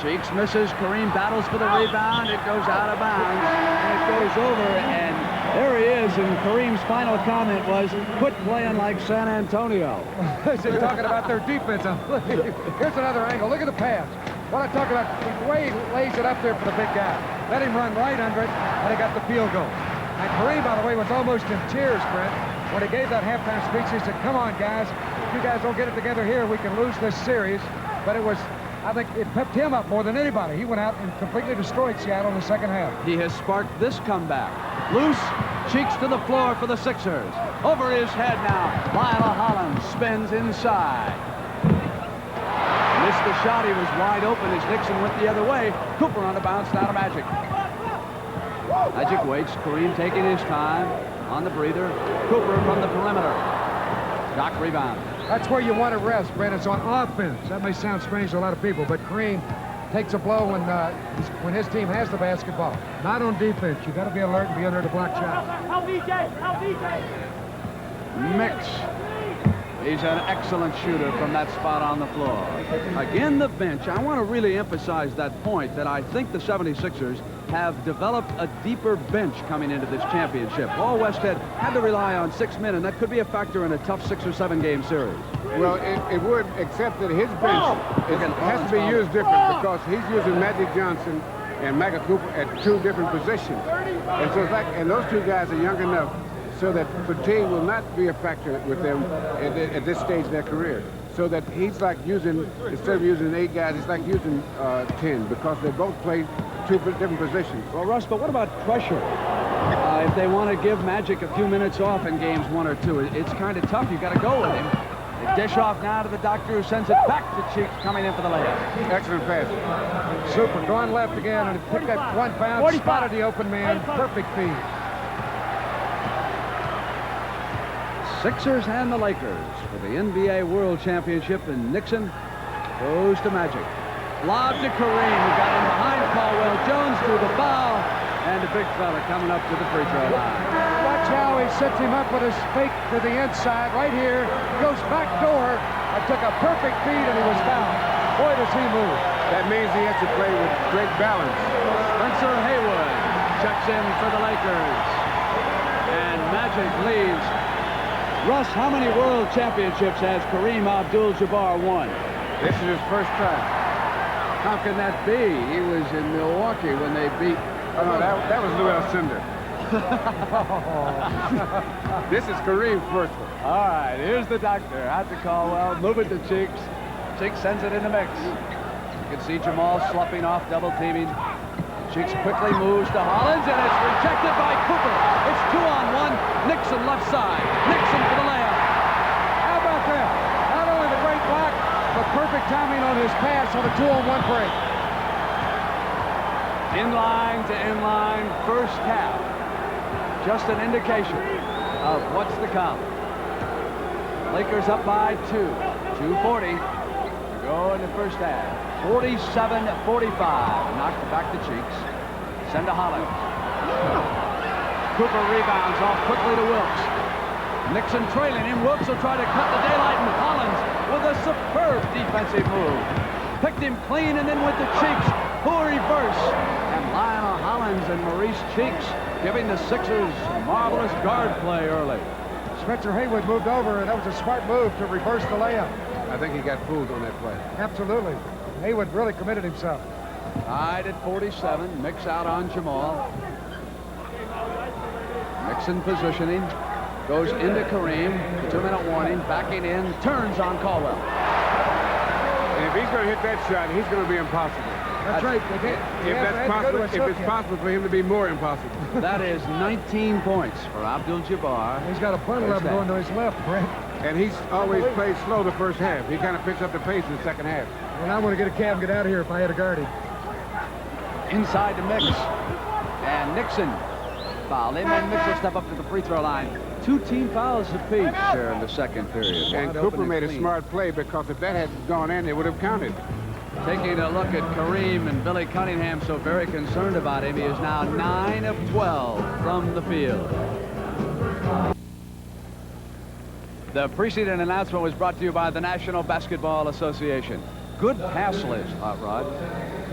Cheeks misses. Kareem battles for the rebound. It goes out of bounds. And it goes over. And there he is. And Kareem's final comment was, quit playing like San Antonio. They're talking about their defense, I believe. Here's another angle. Look at the pass. What I talk about, the way he lays it up there for the big guy. Let him run right under it, and he got the field goal. And Kareem, by the way, was almost in tears, Brent, when he gave that halftime speech. He said, come on, guys. If you guys don't get it together here, we can lose this series. But it was, I think it pepped him up more than anybody. He went out and completely destroyed Seattle in the second half. He has sparked this comeback. Loose, Cheeks to the floor for the Sixers. Over his head now. Lionel Hollins spins inside. Missed the shot. He was wide open as Nixon went the other way. Cooper on a bounce down to Magic. Magic waits. Kareem taking his time on the breather. Cooper from the perimeter. Doc rebound. That's where you want to rest, Brent. It's on offense. That may sound strange to a lot of people, but Kareem takes a blow when his team has the basketball. Not on defense. You got to be alert and be under the block shot. Mix. He's an excellent shooter from that spot on the floor. Again, the bench. I want to really emphasize that point that I think the 76ers have developed a deeper bench coming into this championship. Paul Westhead had to rely on 6 men, and that could be a factor in a tough 6 or 7 game series. Well, it would, except that his bench has to be used different because he's using Magic Johnson and Michael Cooper at 2 different positions. And so it's like, and those 2 guys are young enough so that fatigue will not be a factor with them at this stage in their career. So that he's like using, instead of using 8 guys, he's like using 10 because they both play 2 different positions. Well, Russ, but what about pressure? If they want to give Magic a few minutes off in games 1 or 2, it's kind of tough. You've got to go with him. They dish off now to the doctor, who sends it back to Cheeks, coming in for the layup. Excellent pass. Super. Going left again, and picked that 1 bounce, spotted the open man. Perfect feed. Sixers and the Lakers for the NBA World Championship, and Nixon goes to Magic. Lob to Kareem, who got in behind Caldwell. Jones drew the foul, and the big fella coming up to the free throw line. Watch how he sets him up with his fake to the inside right here. Goes back door. I took a perfect feed, and he was fouled. Boy, does he move. That means he has to play with great balance. Spencer Haywood checks in for the Lakers, and Magic leads. Russ, how many world championships has Kareem Abdul-Jabbar won? This is his first time. How can that be? He was in Milwaukee when they beat... Oh, no, that was Lou Alcindor. This is Kareem's first one. All right, here's the doctor out to Caldwell. Move it to Cheeks. Cheeks sends it in the mix. You can see Jamal sloughing off, double teaming. Cheeks quickly moves to Hollins, and it's rejected by Cooper. It's 2-on-1. Nixon left side. Nixon for the layup. How about that? Not only the great block, but perfect timing on his pass on a 2-on-1 break. In-line to in-line, first half. Just an indication of what's to come. Lakers up by 2. 2:40 to go in the first half. 47-45. Knocked it back to Cheeks. Send to Hollins. Cooper rebounds off quickly to Wilkes. Nixon trailing him. Wilkes will try to cut the daylight, and Hollins with a superb defensive move. Picked him clean, and then with the Cheeks, who reverse. And Lionel Hollins and Maurice Cheeks giving the Sixers marvelous guard play early. Spencer Haywood moved over, and that was a smart move to reverse the layup. I think he got fooled on that play. Absolutely. Haywood really committed himself. Tied at 47. Mix out on Jamal. Nixon positioning. Goes into Kareem. 2-minute warning. Backing in. Turns on Caldwell. And if he's going to hit that shot, he's going to be impossible. That's right. If it's possible for him to be more impossible. That is 19 points for Abdul-Jabbar. He's got a bundle of them going to his left, Brent. And he's always played slow the first half. He kind of picks up the pace in the second half. And I want to get a cab and get out of here if I had a guard him. Inside the mix. And Nixon fouled him, and Nixon step up to the free throw line. 2 team fouls apiece there in the second period. And Cooper made a smart play, because if that had gone in, it would have counted. Taking a look at Kareem and Billy Cunningham, so very concerned about him. He is now 9 of 12 from the field. The preceding announcement was brought to you by the National Basketball Association. Good pass list, Hot Rod.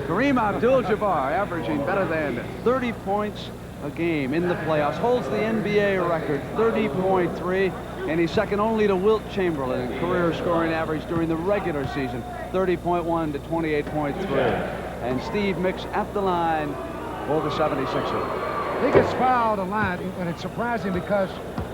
Kareem Abdul-Jabbar averaging better than 30 points a game in the playoffs. Holds the NBA record, 30.3, and he's second only to Wilt Chamberlain in career scoring average during the regular season, 30.1 to 28.3. And Steve Mix at the line for the 76ers. He gets fouled a lot, and it's surprising because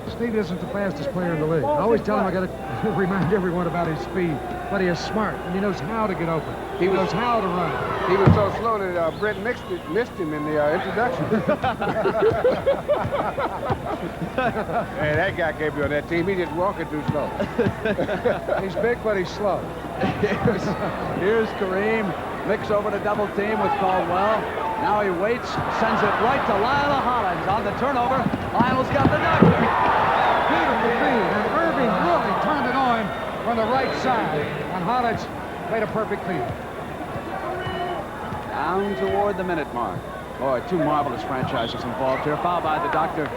Steve isn't the fastest player in the league. I always tell him I got to remind everyone about his speed, but he is smart, and he knows how to get open. He knows how to run. He was so slow that Brent missed him in the introduction. Hey, that guy can't be on that team. He just walking too slow. He's big, but he's slow. Here's Kareem. Mix over to double team with Caldwell. Now he waits, sends it right to Lionel Hollins on the turnover. Lionel's got the doctor. Beautiful feed, and Erving really turned it on from the right side. And Hollins made a perfect feed. Down toward the minute mark. Boy, 2 marvelous franchises involved here. Foul by the doctor.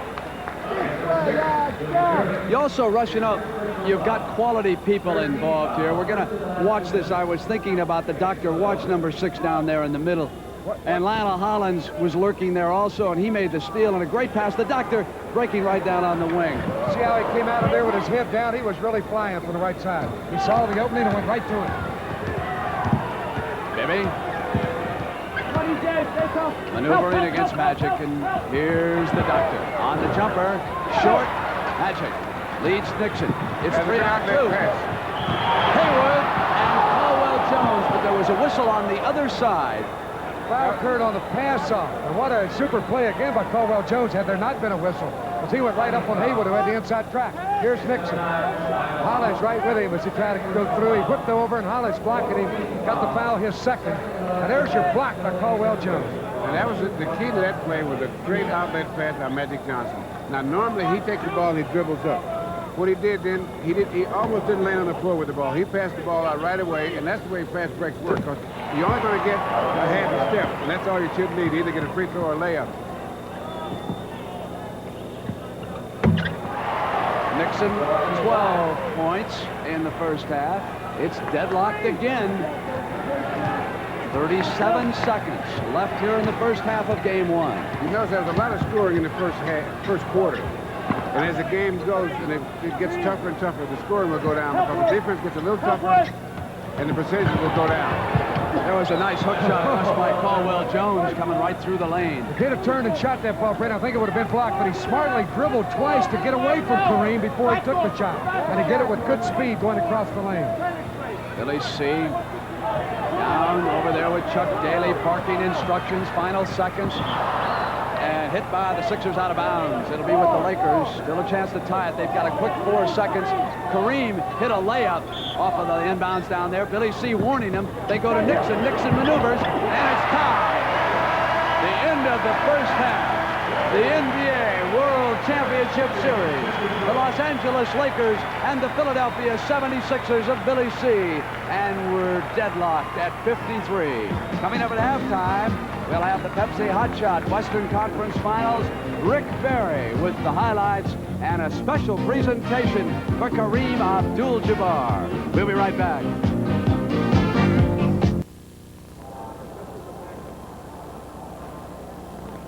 You also, Russ, you know, you've got quality people involved here. We're going to watch this. I was thinking about the doctor. Watch number 6 down there in the middle. And Lionel Hollins was lurking there also, and he made the steal and a great pass. The doctor breaking right down on the wing. See how he came out of there with his head down? He was really flying from the right side. He saw the opening and went right to it. Bibby. Maneuvering against Magic, and here's the doctor on the jumper. Short. Magic leads Nixon. It's That's 3-on-2. Haywood and Caldwell Jones, but there was a whistle on the other side. Foul occurred on the pass off. And what a super play again by Caldwell Jones had there not been a whistle. Because he went right up on Haywood, who had the inside track. Here's Nixon. Hollis right with him as he tried to go through. He whipped over, and Hollis blocking him. Got the foul, his second. And there's your block by Caldwell Jones. And that was the key to that play was a great outlet pass by Magic Johnson. Now, normally he takes the ball and he dribbles up. What he did then, he almost didn't land on the floor with the ball. He passed the ball out right away, and that's the way fast breaks work. Because you're only going to get a half a step, and that's all you should need, either get a free throw or a layup. Nixon, 12 points in the first half. It's deadlocked again. 37 seconds left here in the first half of game one. You notice there was a lot of scoring in the first quarter. And as the game goes and it gets tougher and tougher, the scoring will go down because the defense gets a little tougher and the percentages will go down. There was a nice hook shot rushed by Caldwell Jones coming right through the lane. If he'd have turned and shot that ball, Brent, I think it would have been blocked, but he smartly dribbled twice to get away from Kareem before he took the shot. And he did it with good speed going across the lane. Billy C. down over there with Chuck Daly, parking instructions, final seconds. And hit by the Sixers out of bounds. It'll be with the Lakers. Still a chance to tie it. They've got a quick 4 seconds. Kareem hit a layup off of the inbounds down there. Billy C. warning him. They go to Nixon. Nixon maneuvers, and it's tied. The end of the first half. The NBA World Championship Series. The Los Angeles Lakers and the Philadelphia 76ers of Billy C. And we're deadlocked at 53. Coming up at halftime, we'll have the Pepsi Hot Shot Western Conference Finals. Rick Barry with the highlights and a special presentation for Kareem Abdul-Jabbar. We'll be right back.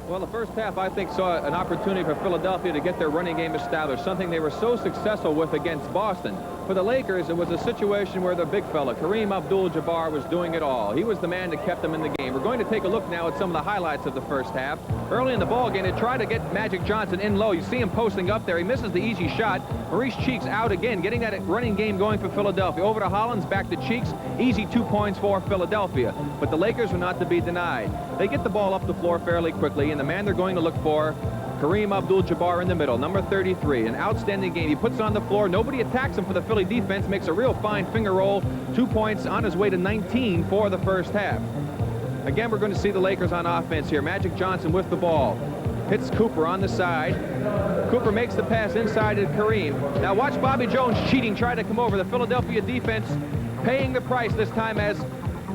Well, the first half, I think, saw an opportunity for Philadelphia to get their running game established, something they were so successful with against Boston. For the Lakers, it was a situation where the big fella, Kareem Abdul-Jabbar, was doing it all. He was the man that kept them in the game. We're going to take a look now at some of the highlights of the first half. Early in the ball game, they tried to get Magic Johnson in low. You see him posting up there. He misses the easy shot. Maurice Cheeks out again, getting that running game going for Philadelphia. Over to Hollins, back to Cheeks. Easy 2 points for Philadelphia. But the Lakers were not to be denied. They get the ball up the floor fairly quickly, and the man they're going to look for, Kareem Abdul-Jabbar in the middle, number 33. An outstanding game. He puts on the floor. Nobody attacks him for the Philly defense. Makes a real fine finger roll. 2 points on his way to 19 for the first half. Again, we're going to see the Lakers on offense here. Magic Johnson with the ball. Hits Cooper on the side. Cooper makes the pass inside to Kareem. Now watch Bobby Jones cheating, trying to come over. The Philadelphia defense paying the price this time as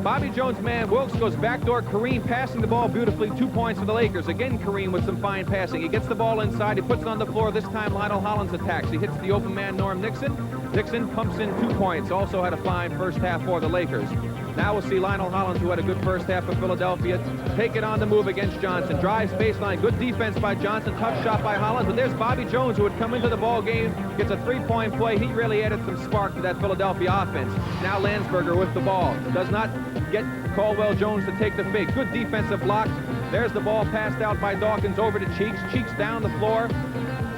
Bobby Jones' man Wilkes goes backdoor. Kareem passing the ball beautifully. 2 points for the Lakers. Again, Kareem with some fine passing. He gets the ball inside. He puts it on the floor. This time, Lionel Hollins attacks. He hits the open man, Norm Nixon. Nixon pumps in 2 points. Also had a fine first half for the Lakers. Now we'll see Lionel Hollins, who had a good first half for Philadelphia, take it on the move against Johnson. Drives baseline. Good defense by Johnson. Tough shot by Hollins. But there's Bobby Jones, who had come into the ball game, gets a 3-point play. He really added some spark to that Philadelphia offense. Now Landsberger with the ball. Does not get Caldwell Jones to take the fake. Good defensive block. There's the ball passed out by Dawkins over to Cheeks. Cheeks down the floor.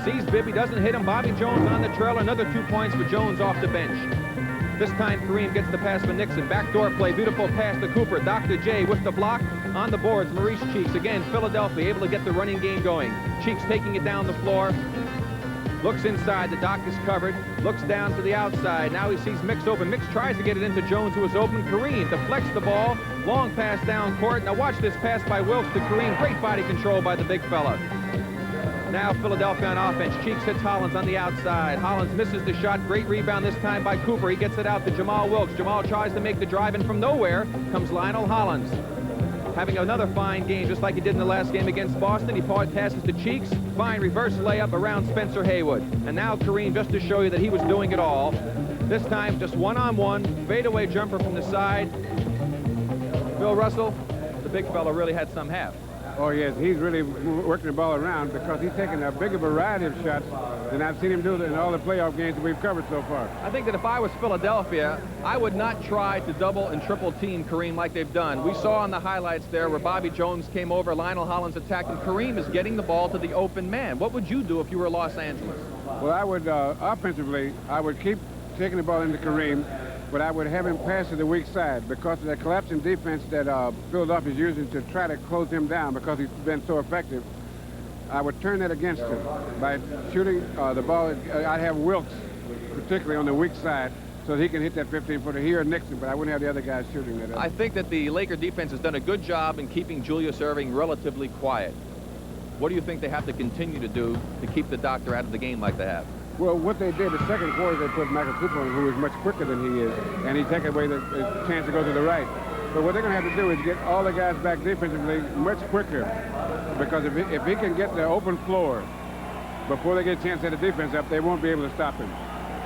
Sees Bibby, doesn't hit him. Bobby Jones on the trailer. Another 2 points for Jones off the bench. This time Kareem gets the pass for Nixon. Backdoor play. Beautiful pass to Cooper. Dr. J with the block. On the boards, Maurice Cheeks. Again, Philadelphia able to get the running game going. Cheeks taking it down the floor. Looks inside. The Doc is covered. Looks down to the outside. Now he sees Mix open. Mix tries to get it into Jones, who is open. Kareem deflects the ball. Long pass down court. Now watch this pass by Wilkes to Kareem. Great body control by the big fella. Now Philadelphia on offense. Cheeks hits Hollins on the outside. Hollins misses the shot. Great rebound this time by Cooper. He gets it out to Jamal Wilkes. Jamal tries to make the drive, and from nowhere comes Lionel Hollins. Having another fine game, just like he did in the last game against Boston. He passes to Cheeks. Fine reverse layup around Spencer Haywood. And now Kareem, just to show you that he was doing it all. This time just one-on-one. Fadeaway jumper from the side. Bill Russell, the big fella, really had some half. Oh, yes, he's really working the ball around because he's taking a bigger variety of shots than I've seen him do in all the playoff games that we've covered so far. I think that if I was Philadelphia, I would not try to double and triple team Kareem like they've done. We saw on the highlights there where Bobby Jones came over, Lionel Hollins attacked, and Kareem is getting the ball to the open man. What would you do if you were Los Angeles? Well, I would, offensively, I would keep taking the ball into Kareem, but I would have him pass to the weak side because of the collapsing defense that Philadelphia is using to try to close him down because he's been so effective. I would turn that against him by shooting the ball. I'd have Wilkes, particularly on the weak side, so that he can hit that 15-footer here or Nixon, but I wouldn't have the other guys shooting that. I think that the Laker defense has done a good job in keeping Julius Erving relatively quiet. What do you think they have to continue to do to keep the doctor out of the game like they have? Well, what they did, the second quarter, they put Michael Cooper on, who is much quicker than he is, and he take away the chance to go to the right. But what they're going to have to do is get all the guys back defensively much quicker, because if he can get the open floor before they get a chance to set the defense up, they won't be able to stop him.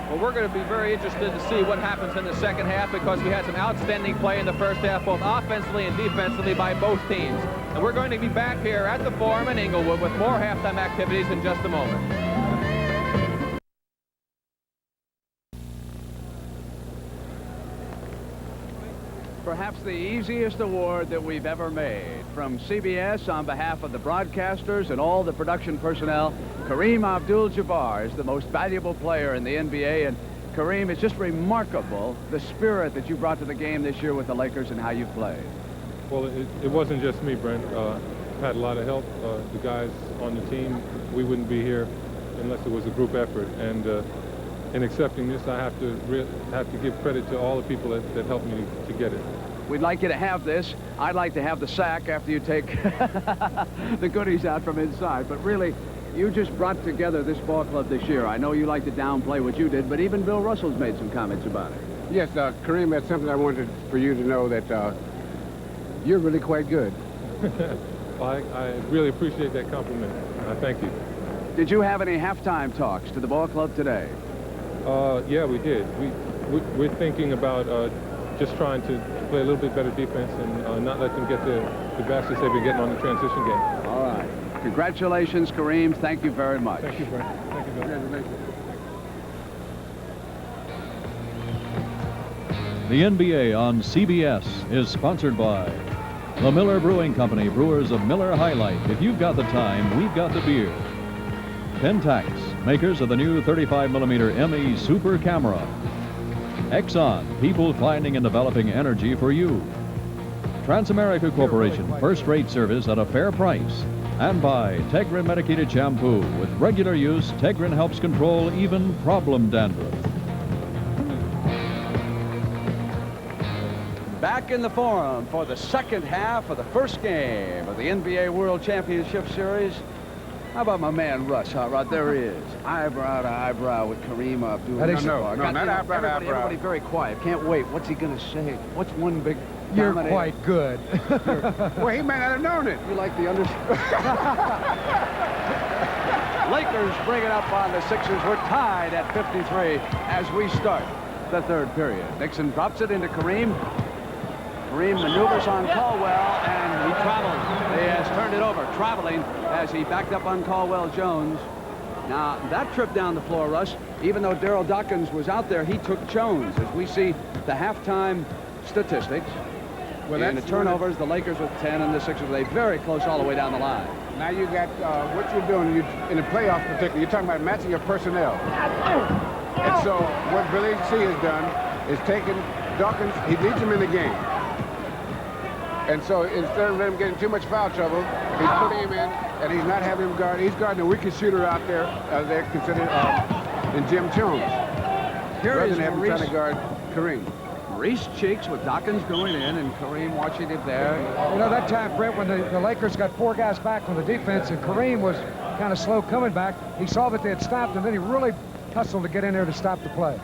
Well, we're going to be very interested to see what happens in the second half because we had some outstanding play in the first half, both offensively and defensively by both teams. And we're going to be back here at the Forum in Inglewood with more halftime activities in just a moment. Perhaps the easiest award that we've ever made. From CBS, on behalf of the broadcasters and all the production personnel, Kareem Abdul-Jabbar is the most valuable player in the NBA. And Kareem, it's just remarkable the spirit that you brought to the game this year with the Lakers and how you played. Well, it wasn't just me, Brent. Had a lot of help. The guys on the team, we wouldn't be here unless it was a group effort. And in accepting this, I have to give credit to all the people that helped me to get it. We'd like you to have this. I'd like to have the sack after you take the goodies out from inside. But really, you just brought together this ball club this year. I know you like to downplay what you did, but even Bill Russell's made some comments about it. Yes, Kareem, that's something I wanted for you to know, that you're really quite good. Well, I really appreciate that compliment. Thank you. Did you have any halftime talks to the ball club today? Yeah, we did. We're thinking about just trying to play a little bit better defense and not let them get the baskets they've been getting on the transition game. All right. Congratulations, Kareem. Thank you very much. Thank you, Brent. Thank you, Bill. Congratulations. The NBA on CBS is sponsored by the Miller Brewing Company, brewers of Miller High Life. If you've got the time, we've got the beer. Pentax, makers of the new 35mm ME Super Camera. Exxon, people finding and developing energy for you. Transamerica Corporation, first-rate service at a fair price. And by Tegrin Medicated Shampoo. With regular use, Tegrin helps control even problem dandruff. Back in the Forum for the second half of the first game of the NBA World Championship Series. How about my man Russ, Hot Rod? There he is. Eyebrow to eyebrow with Kareem Abdul-Jabbar. No, not eyebrow to eyebrow. Everybody very quiet. Can't wait. What's he going to say? What's one big You're dominator? quite good. Well, he may not have known it. You like the under... Lakers bring it up on the Sixers. We're tied at 53 as we start the third period. Nixon drops it into Kareem. Kareem maneuvers on Caldwell, and he travels. He has turned it over, traveling as he backed up on Caldwell Jones. Now, that trip down the floor, Russ, even though Daryl Dawkins was out there, he took Jones. As we see the halftime statistics, Well, and the turnovers, the Lakers with 10 and the Sixers, they very close all the way down the line. Now you got what you're doing in the playoffs particularly. You're talking about matching your personnel. And so what Billy C has done is taken Dawkins, he leads him in the game. And so instead of him getting too much foul trouble, he's putting him in, and he's not having him guard. He's guarding the weakest shooter out there, they're considered, in Jim Jones. Here rather is than having Maurice, trying to guard Kareem. Maurice Cheeks with Dawkins going in and Kareem watching it there. You know, that time, Brent, when the Lakers got 4 guys back on the defense and Kareem was kind of slow coming back, he saw that they had stopped, and then he really hustled to get in there to stop the play.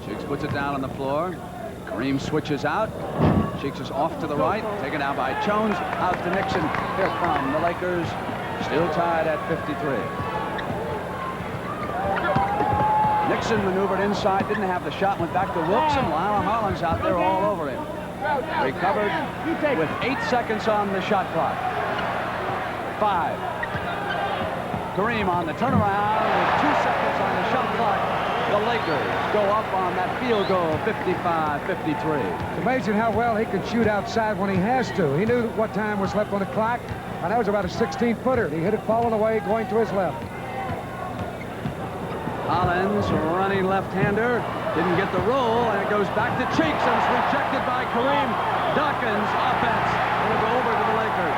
Cheeks puts it down on the floor. Kareem switches out. Cheeks is off to the right, taken out by Jones, out to Nixon. Here come the Lakers, still tied at 53. Nixon maneuvered inside, didn't have the shot, went back to Wilkes, and Lionel Hollins out there all over him. Recovered with 8 seconds on the shot clock. 5. Kareem on the turnaround with 2 seconds on the shot clock. The Lakers go up on that field goal, 55-53. It's amazing how well he can shoot outside when he has to. He knew what time was left on the clock, and that was about a 16-footer. He hit it falling away, going to his left. Hollins, running left-hander, didn't get the roll, and it goes back to Cheeks, and it's rejected by Kareem. Dawkins, offense, will go over to the Lakers.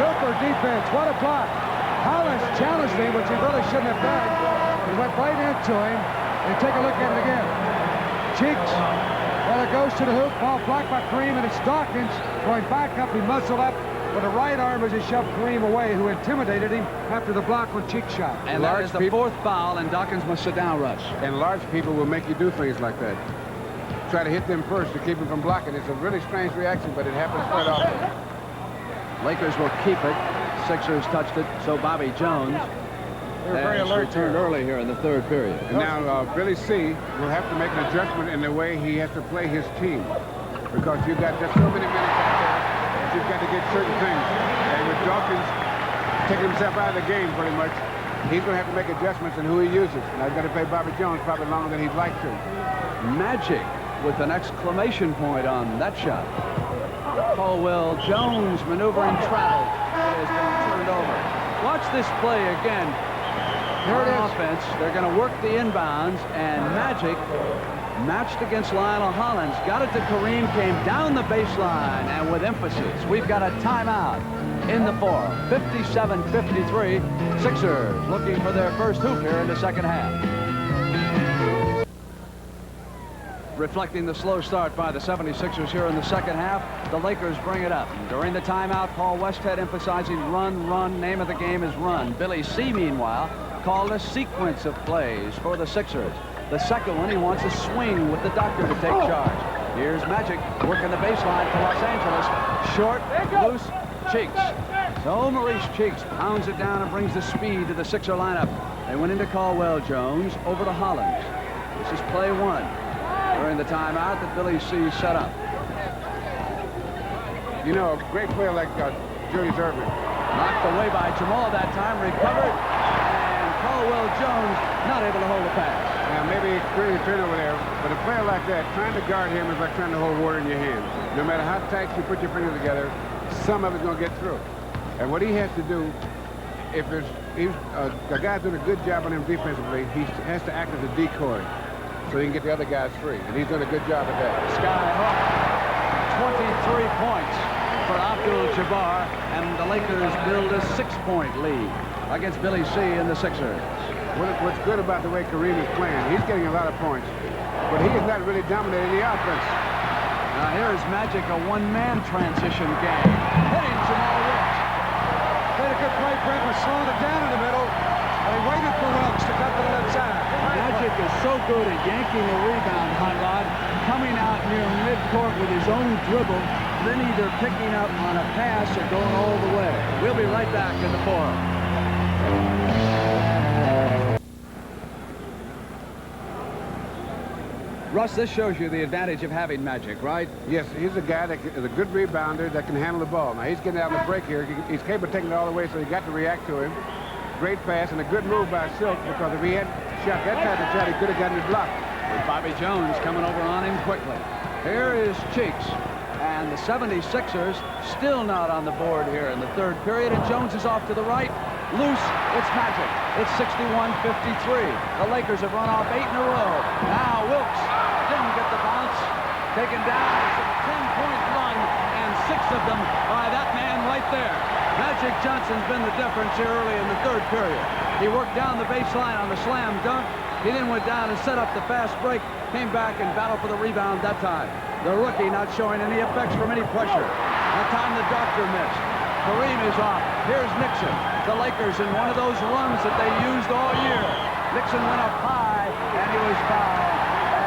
Super defense, what a block. Hollins challenged him, which he really shouldn't have done. He went right into him, and take a look at it again. Cheeks, well, it goes to the hoop, ball blocked by Kareem, and it's Dawkins going back up. He muscled up with the right arm as he shoved Kareem away, who intimidated him after the block when Cheeks shot. And that is the 4th foul, and Dawkins must sit down, Russ. And large people will make you do things like that. Try to hit them first to keep them from blocking. It's a really strange reaction, but it happens quite often. Lakers will keep it. Sixers touched it, so Bobby Jones very alert returned early here in the 3rd period. And now Billy C. will have to make an adjustment in the way he has to play his team, because you've got just so many minutes out there that you've got to get certain things. And with Dawkins taking himself out of the game pretty much, he's going to have to make adjustments in who he uses. Now he's got to play Bobby Jones probably longer than he'd like to. Magic with an exclamation point on that shot. Caldwell Jones maneuvering travel. It has been turned over. Watch this play again. Here it is. Offense, they're going to work the inbounds, and Magic matched against Lionel Hollins. Got it to Kareem, came down the baseline, and with emphasis. We've got a timeout in the 4th. 57-53. Sixers looking for their first hoop here in the 2nd half. Reflecting the slow start by the 76ers here in the 2nd half, the Lakers bring it up. During the timeout, Paul Westhead emphasizing run, run. Name of the game is run. Billy C., meanwhile, called a sequence of plays for the Sixers. The second one, he wants a swing with the doctor to take charge. Here's Magic working the baseline for Los Angeles. Short, loose, Cheeks. So Maurice Cheeks pounds it down and brings the speed to the Sixer lineup. They went into Caldwell Jones, over to Hollins. This is play 1. During the timeout that Billy C. set up. You know, a great player like Julius Erving. Knocked away by Jamal that time, recovered, and Caldwell Jones not able to hold the pass. Now, maybe he created a turnover there, but a player like that, trying to guard him is like trying to hold water in your hands. No matter how tight you put your fingers together, some of it's going to get through. And what he has to do, if there's the guy's doing a good job on him defensively, he has to act as a decoy, so he can get the other guys free. And he's done a good job at that. Sky Hook, 23 points for Abdul-Jabbar, and the Lakers build a 6-point lead against Billy C. and the Sixers. What's good about the way Kareem is playing, he's getting a lot of points, but he is not really dominating the offense. Now here's Magic, a one-man transition game. Hitting Jamal Wilkes. Played a good play, Brent, was slowing it down in the middle, and he waited for Wilkes to cut to the left side. Magic is so good at yanking the rebound, Hot Rod, coming out near midcourt with his own dribble, then either picking up on a pass or going all the way. We'll be right back in the forum. Russ, this shows you the advantage of having Magic, right? Yes, he's a guy that is a good rebounder that can handle the ball. Now, he's getting out on the break here. He's capable of taking it all the way, so he got to react to him. Great pass and a good move by Silk, because if he had shot that type of shot, he could have gotten it blocked. With Bobby Jones coming over on him quickly. Here is Cheeks, and the 76ers still not on the board here in the 3rd period, and Jones is off to the right. Loose, it's Magic. It's 61-53. The Lakers have run off 8 in a row. Now Wilkes didn't get the bounce. Taken down. It's a 10-point run, and 6 of them by that man right there. Magic Johnson's been the difference here early in the 3rd period. He worked down the baseline on the slam dunk. He then went down and set up the fast break. Came back and battled for the rebound that time. The rookie not showing any effects from any pressure. That time the doctor missed. Kareem is off. Here's Nixon. The Lakers in one of those runs that they used all year. Nixon went up high, and he was fouled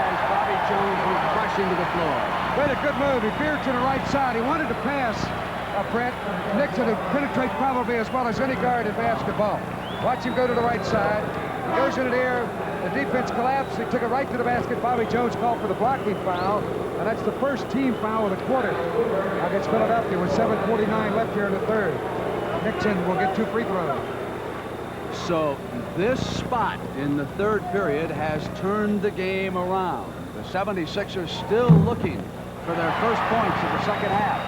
as Bobby Jones went crashing to the floor. Made a good move. He veered to the right side. He wanted to pass, Brent. Nixon to penetrate probably as well as any guard in basketball. Watch him go to the right side. He goes into the air. The defense collapsed. He took it right to the basket. Bobby Jones called for the blocking foul, and that's the first team foul of the quarter against Philadelphia with 7:49 left here in the third. Nixon will get 2 free throws. So this spot in the third period has turned the game around. The 76ers still looking for their first points of the second half.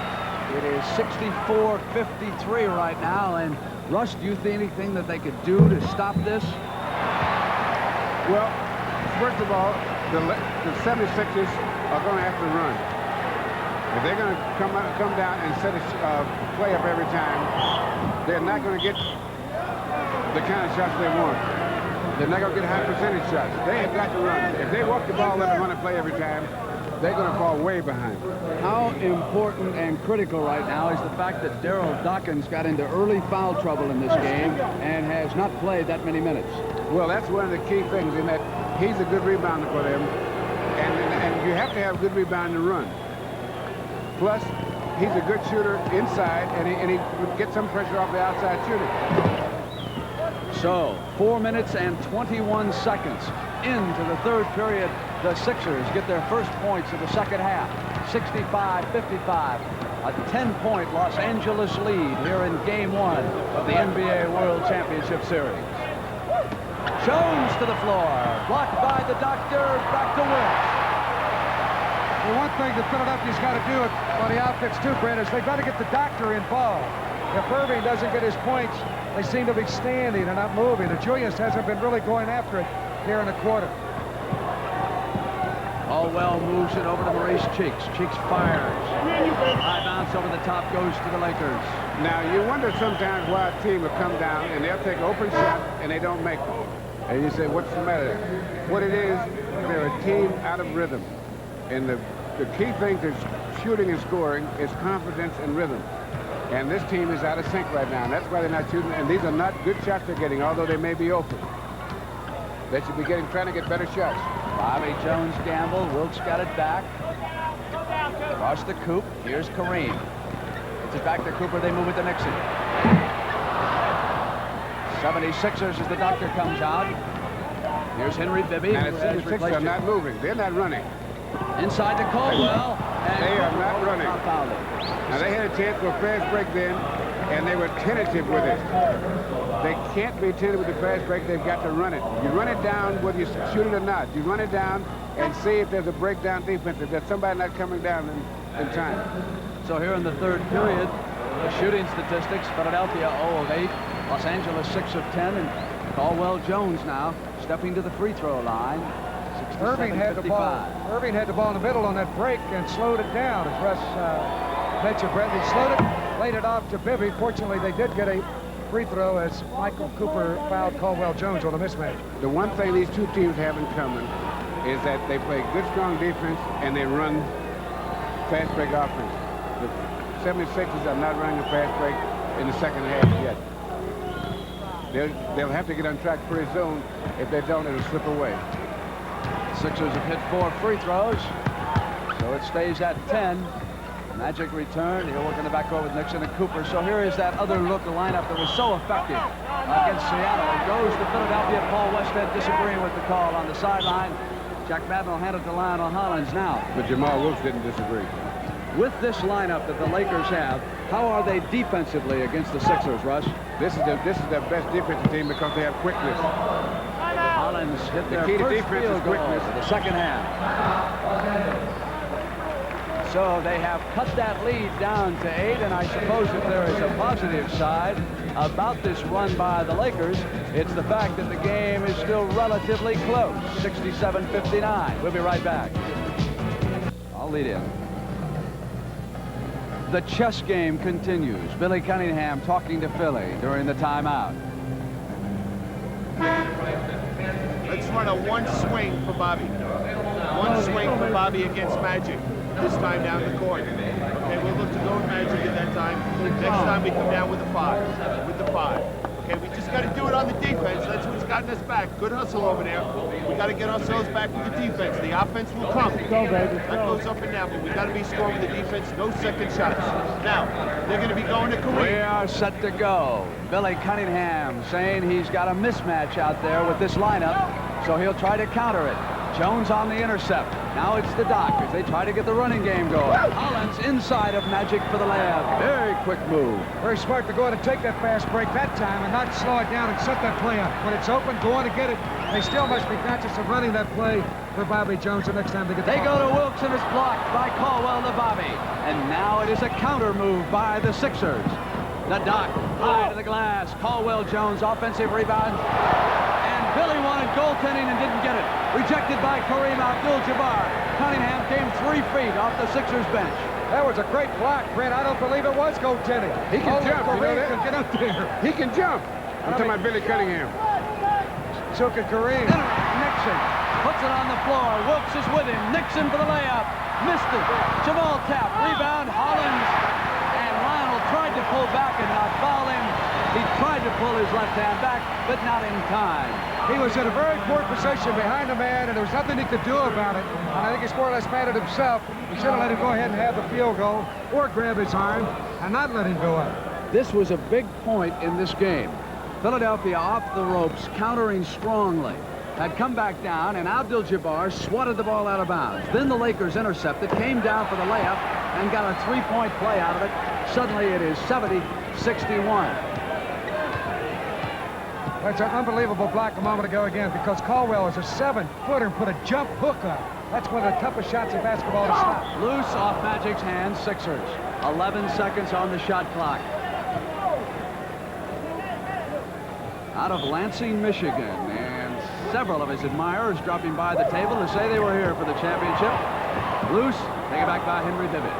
It is 64-53 right now. And Russ, do you see anything that they could do to stop this? Well, first of all, the 76ers are going to have to run. If they're going to come down and set a play up every time, they're not going to get the kind of shots they want. They're not going to get high percentage shots. They have got to run. If they walk the ball up and run a play every time, they're going to fall way behind. How important and critical right now is the fact that Daryl Dawkins got into early foul trouble in this game and has not played that many minutes. Well, that's one of the key things in that he's a good rebounder for them, and you have to have good rebound to run. Plus, he's a good shooter inside, and he would get some pressure off the outside shooter. So, 4 minutes and 21 seconds into the third period. The Sixers get their first points of the second half. 65-55. A 10-point Los Angeles lead here in Game 1 of the NBA World Championship Series. Jones to the floor. Blocked by the doctor. Back to Wilkes. Well, one thing that Philadelphia's got to do on the offense too, Brent, is they've got to get the doctor involved. If Erving doesn't get his points, they seem to be standing and not moving. And Julius hasn't been really going after it here in the quarter. Caldwell moves it over to Maurice Cheeks. Cheeks fires. High bounce over the top goes to the Lakers. Now, you wonder sometimes why a team will come down and they'll take an open shot and they don't make them. And you say, what's the matter? What it is, they're a team out of rhythm. And the key thing to shooting and scoring is confidence and rhythm. And this team is out of sync right now, and that's why they're not shooting. And these are not good shots they're getting, although they may be open. They should be trying to get better shots. Bobby Jones gamble. Wilkes got it back. Across the coop. Here's Kareem. Gets it back to Cooper. They move it to Nixon. 76ers as the doctor comes out. Here's Henry Bibby. And the 76ers are not moving. They're not running. Inside to Caldwell. And they are not running. Compounded. Now, they had a chance for a fast break then, and they were tentative with it. They can't be tentative with the fast break. They've got to run it. You run it down whether you shoot it or not. You run it down and see if there's a breakdown defense, if there's somebody not coming down in time. So here in the third period, the shooting statistics, Philadelphia 0 of 8, Los Angeles 6 of 10, and Caldwell Jones now stepping to the free throw line. Erving had the ball. Erving had the ball in the middle on that break and slowed it down. As Russ mentioned, Brent, he slowed it, laid it off to Bibby. Fortunately, they did get a free throw as Michael Cooper fouled Caldwell Jones on a mismatch. The one thing these two teams have in common is that they play good, strong defense and they run fast break offense. The 76ers are not running a fast break in the second half yet. They'll have to get on track pretty soon. If they don't, it'll slip away. Sixers have hit 4 free throws, so it stays at 10. Magic return. He'll work in the backcourt with Nixon and Cooper. So here is that other look, the lineup that was so effective against Seattle. It goes to Philadelphia. Paul Westhead disagreeing with the call on the sideline. Jack Madden will hand it to Lionel Hollins now. But Jamal Wilkes didn't disagree. With this lineup that the Lakers have, how are they defensively against the Sixers, Russ? This is their best defensive team because they have quickness. Hollins hit their key to first defense field is goal quickness. of the second half. So they have cut that lead down to 8, and I suppose if there is a positive side about this run by the Lakers, it's the fact that the game is still relatively close, 67-59. We'll be right back. I'll lead in. The chess game continues. Billy Cunningham talking to Philly during the timeout. Let's run a one swing for Bobby. One swing for Bobby against Magic. This time down the court. Okay, we'll look to go with Magic at that time. Next time we come down with the 5. With the 5. Okay, we just got to do it on the defense. That's what's got gotten us back. Good hustle over there. We got to get ourselves back with the defense. The offense will come. That goes up and down, but we got to be strong with the defense. No second shots. Now, they're going to be going to Kareem. We are set to go. Billy Cunningham saying he's got a mismatch out there with this lineup, so he'll try to counter it. Jones on the intercept. Now it's the Doc as they try to get the running game going. Hollins inside of Magic for the layup. Very quick move. Very smart to go ahead and take that fast break that time and not slow it down and set that play up. When it's open, go on and get it. They still must be conscious of running that play for Bobby Jones the next time they get the They ball. go to Wilkes and it's blocked by Caldwell to Bobby. And now it is a counter move by the Sixers. The Doc high to the glass. Caldwell Jones offensive rebound. And Billy wanted goaltending and didn't get it. Rejected by Kareem Abdul-Jabbar. Cunningham came 3 feet off the Sixers bench. That was a great block, Brent. I don't believe it was goaltending. He can jump, you know that? Can get up there. He can jump. I'm talking about Billy Cunningham. So can Kareem. Nixon puts it on the floor. Wilkes is with him. Nixon for the layup. Missed it. Jamal tap. Rebound. Hollins. And Lionel tried to pull back and not foul him. He tried to pull his left hand back, but not in time. He was in a very poor position behind the man, and there was nothing he could do about it. And I think he's more or less mad at himself. He should have let him go ahead and have the field goal or grab his arm and not let him go up. This was a big point in this game. Philadelphia off the ropes, countering strongly. Had come back down, and Abdul-Jabbar swatted the ball out of bounds. Then the Lakers intercepted, came down for the layup, and got a 3-point play out of it. Suddenly it is 70-61. That's an unbelievable block a moment ago again, because Caldwell is a 7-footer and put a jump hook up. That's one of the toughest shots in basketball to stop. Loose off Magic's hands, Sixers. 11 seconds on the shot clock. Out of Lansing, Michigan, and several of his admirers dropping by the table to say they were here for the championship. Loose, taken back by Henry Bibby.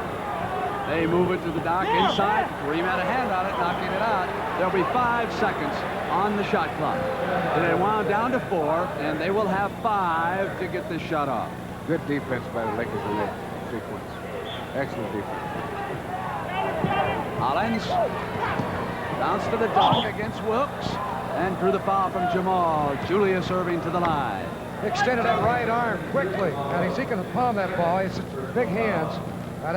They move it to the Doc inside. Kareem had a hand on it, knocking it out. There'll be 5 seconds on the shot clock. And it wound down to 4, and they will have 5 to get this shot off. Good defense by the Lakers in that sequence. Excellent defense. Hollins bounce to the Doc against Wilkes, and drew the foul from Jamal. Julius Erving to the line. Extended that right arm quickly, and he can palm that ball. He has such big hands. And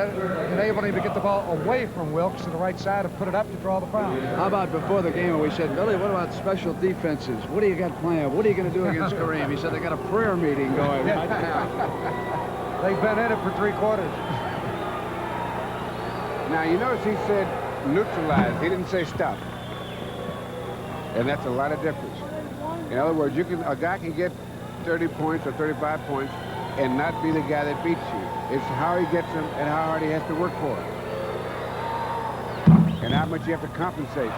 enabled him to get the ball away from Wilkes to the right side and put it up to draw the foul. How about before the game when we said, Billy, what about special defenses? What do you got planned? What are you going to do against Kareem? He said they got a prayer meeting going right now. They've been in it for 3 quarters. Now, you notice he said neutralize. He didn't say stop. And that's a lot of difference. In other words, a guy can get 30 points or 35 points and not be the guy that beats you. It's how he gets them and how hard he has to work for it. And how much you have to compensate.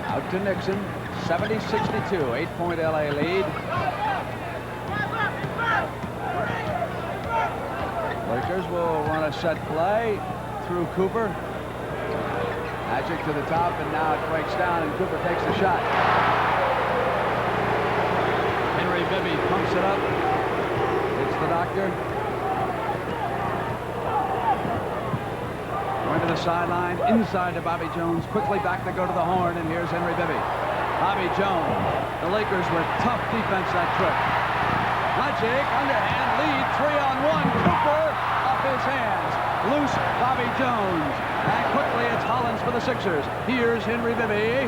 Out to Nixon, 70-62, 8-point LA lead. Lakers will run a set play through Cooper. Magic to the top, and now it breaks down, and Cooper takes the shot. Henry Bibby pumps it up. It's the Doctor. Going to the sideline, inside to Bobby Jones. Quickly back to go to the horn, and here's Henry Bibby. Bobby Jones. The Lakers with tough defense that trip. Magic, underhand lead, 3-on-1. Cooper off his hands. Loose Bobby Jones. And quickly it's Hollins for the Sixers. Here's Henry Bibby.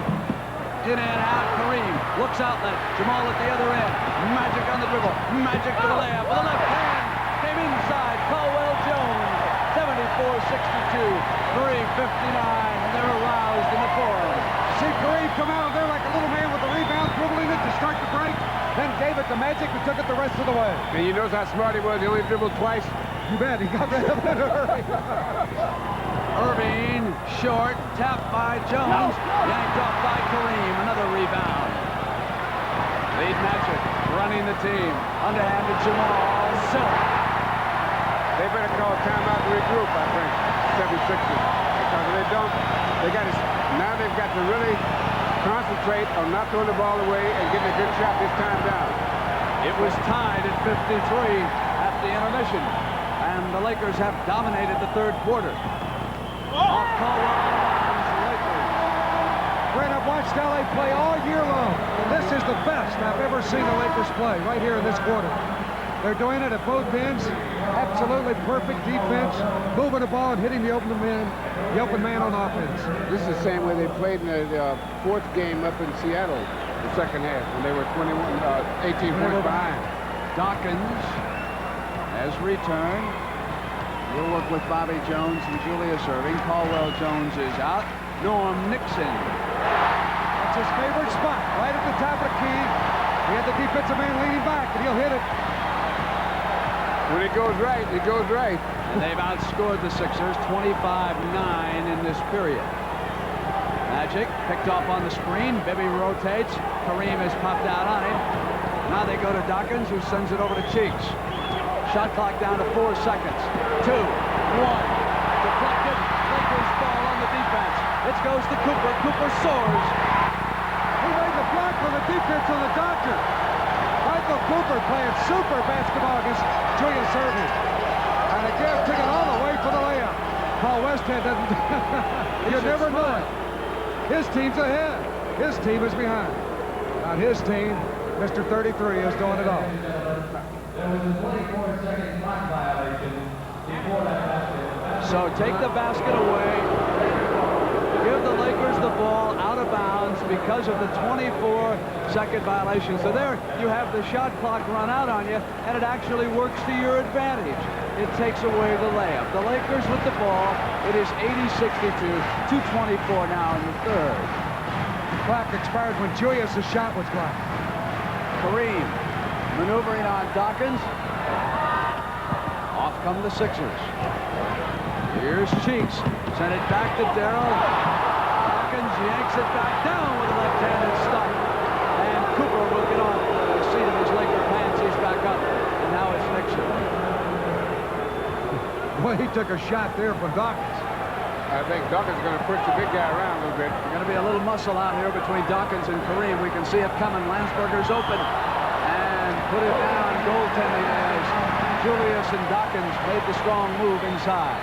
In and out, Kareem. Looks outlet. Jamal at the other end. Magic on the dribble. Magic to the layup with the left hand. Came inside. Caldwell Jones. 74-62. 3:59. And they're aroused in the fourth. See Kareem come out of there like a little man with the rebound, dribbling it to start the break, then gave it to Magic, who took it the rest of the way. And you notice how smart he was. He only dribbled twice. You bet. He got rid of it in a hurry. Erving, short, tapped by Jones, yanked off by Kareem, another rebound. Lead Magic, running the team, underhand to Jamal, Silk. They better call timeout and regroup, I think, 76ers. Because if they don't, now they've got to really concentrate on not throwing the ball away and getting a good shot this time down. It was tied at 53 at the intermission, and the Lakers have dominated the third quarter. Off Caldwell, Lakers. Brent, I've watched watched LA play all year long. This is the best I've ever seen the Lakers play right here in this quarter. They're doing it at both ends. Absolutely perfect defense, moving the ball and hitting the open man on offense. This is the same way they played in the fourth game up in Seattle, the second half, when they were 18 points behind. Dawkins has returned. He'll work with Bobby Jones and Julius Erving. Caldwell Jones is out. Norm Nixon. That's his favorite spot, right at the top of the key. He had the defensive man leaning back, and he'll hit it. When it goes right, it goes right. And they've outscored the Sixers 25-9 in this period. Magic picked off on the screen. Bibby rotates. Kareem has popped out on him. Now they go to Dawkins, who sends it over to Cheeks. Shot clock down to 4 seconds. 2, 1. Deflected. Lakers ball on the defense. It goes to Cooper. Cooper soars. He made the block for the defense on the Doctor. Michael Cooper playing super basketball against Julius Erving. And again, took it all the way for the layup. Paul Westhead doesn't... you never know it. His team's ahead. His team is behind. Not his team. Mr. 33 is doing it all. So take the basket away. Give the Lakers the ball out of bounds because of the 24-second violation. So there you have the shot clock run out on you, and it actually works to your advantage. It takes away the layup. The Lakers with the ball. It is 80-62, 2:24 now in the third. The clock expired when Julius' shot was blocked. Kareem maneuvering on Dawkins. Off come the Sixers. Here's Cheeks. Send it back to Darrell. Dawkins yanks it back down with a left-handed stop. And Cooper will get off the seat of his Laker pants. He's back up. And now it's Nixon. Well, he took a shot there from Dawkins. I think Dawkins is going to push the big guy around a little bit. There's going to be a little muscle out here between Dawkins and Kareem. We can see it coming. Landsberger's open. And put it down. Goaltending as Julius and Dawkins made the strong move inside.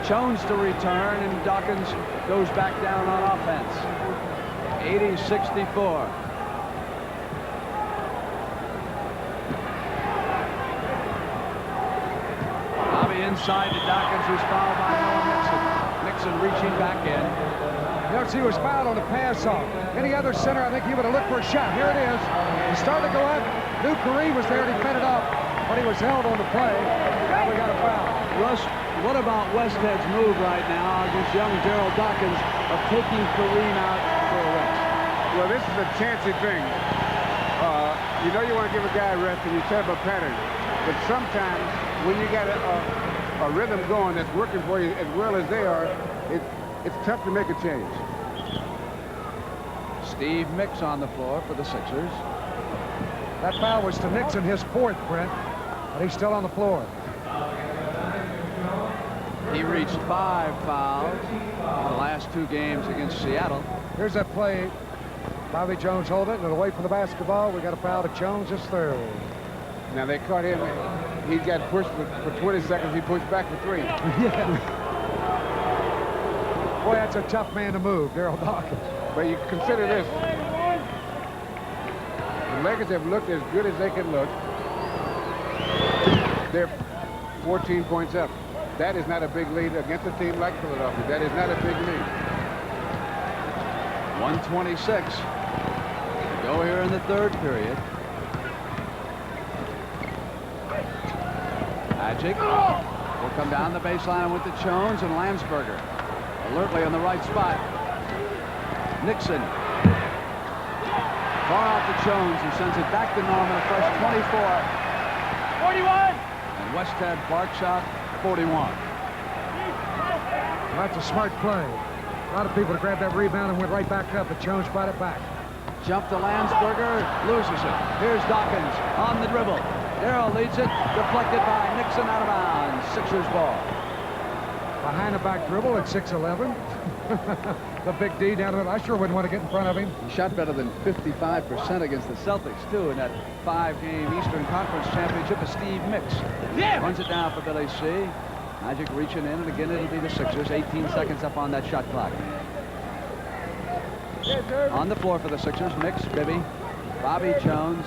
Jones to return, and Dawkins goes back down on offense. 80-64. Bobby inside to Dawkins, who's fouled by Norm Nixon. Nixon reaching back in. Notice he was fouled on the pass off. Any other center, I think he would have looked for a shot. Here it is. He started to go up. Knew Kareem was there, and he fed it off. But he was held on the play. Now we got a foul. Russ, what about Westhead's move right now against young Darrell Dawkins of taking Kareem out for a rest? Well, this is a chancy thing. You know you want to give a guy a rest and you set up a pattern. But sometimes when you got a rhythm going that's working for you as well as they are, it's tough to make a change. Steve Mix on the floor for the Sixers. That foul was to Nixon, his fourth, Brent. But he's still on the floor. He reached 5 fouls in the last 2 games against Seattle. Here's that play. Bobby Jones hold it and away from the basketball. We got a foul to Jones, his third. Now they caught him. He got pushed for 20 seconds. He pushed back for 3. Yeah. Boy, that's a tough man to move, Darrell Dawkins. But you consider this. The Lakers have looked as good as they can look. They're 14 points up. That is not a big lead against a team like Philadelphia. That is not a big lead. 126 to go here in the third period. Magic will come down the baseline with the Jones and Landsberger alertly on the right spot. Nixon far out to Jones, who sends it back to Norman, a fresh 24. 41. And Westhead Bark shot 41. That's a smart play. A lot of people grabbed that rebound and went right back up, but Jones brought it back. Jump to Landsberger, loses it. Here's Dawkins on the dribble. Darrell leads it, deflected by Nixon, out of bounds. Sixers ball. Behind the back dribble at 6'11". The big D down there. I sure wouldn't want to get in front of him. He shot better than 55% against the Celtics, too, in that 5-game Eastern Conference Championship of Steve Mix. Yeah. Runs it down for Billy C. Magic reaching in, and again it'll be the Sixers. 18 seconds up on that shot clock. On the floor for the Sixers, Mix, Bibby, Bobby Jones,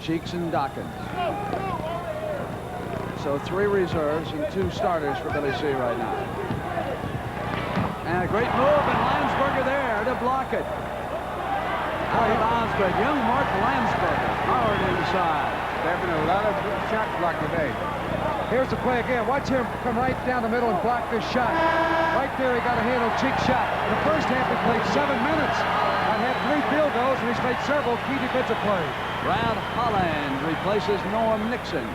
Cheeks, and Dawkins. So 3 reserves and 2 starters for Billy C right now. And a great move, and Landsberger there to block it. Out of bounds, but young Mark Landsberger hard inside. Having a lot of shot block today. Here's the play again. Watch him come right down the middle and block this shot. Right there, he got a handle cheek shot. In the first half, he played 7 minutes. I had 3 field goals, and he's made several key defensive plays. Brad Holland replaces Norm Nixon.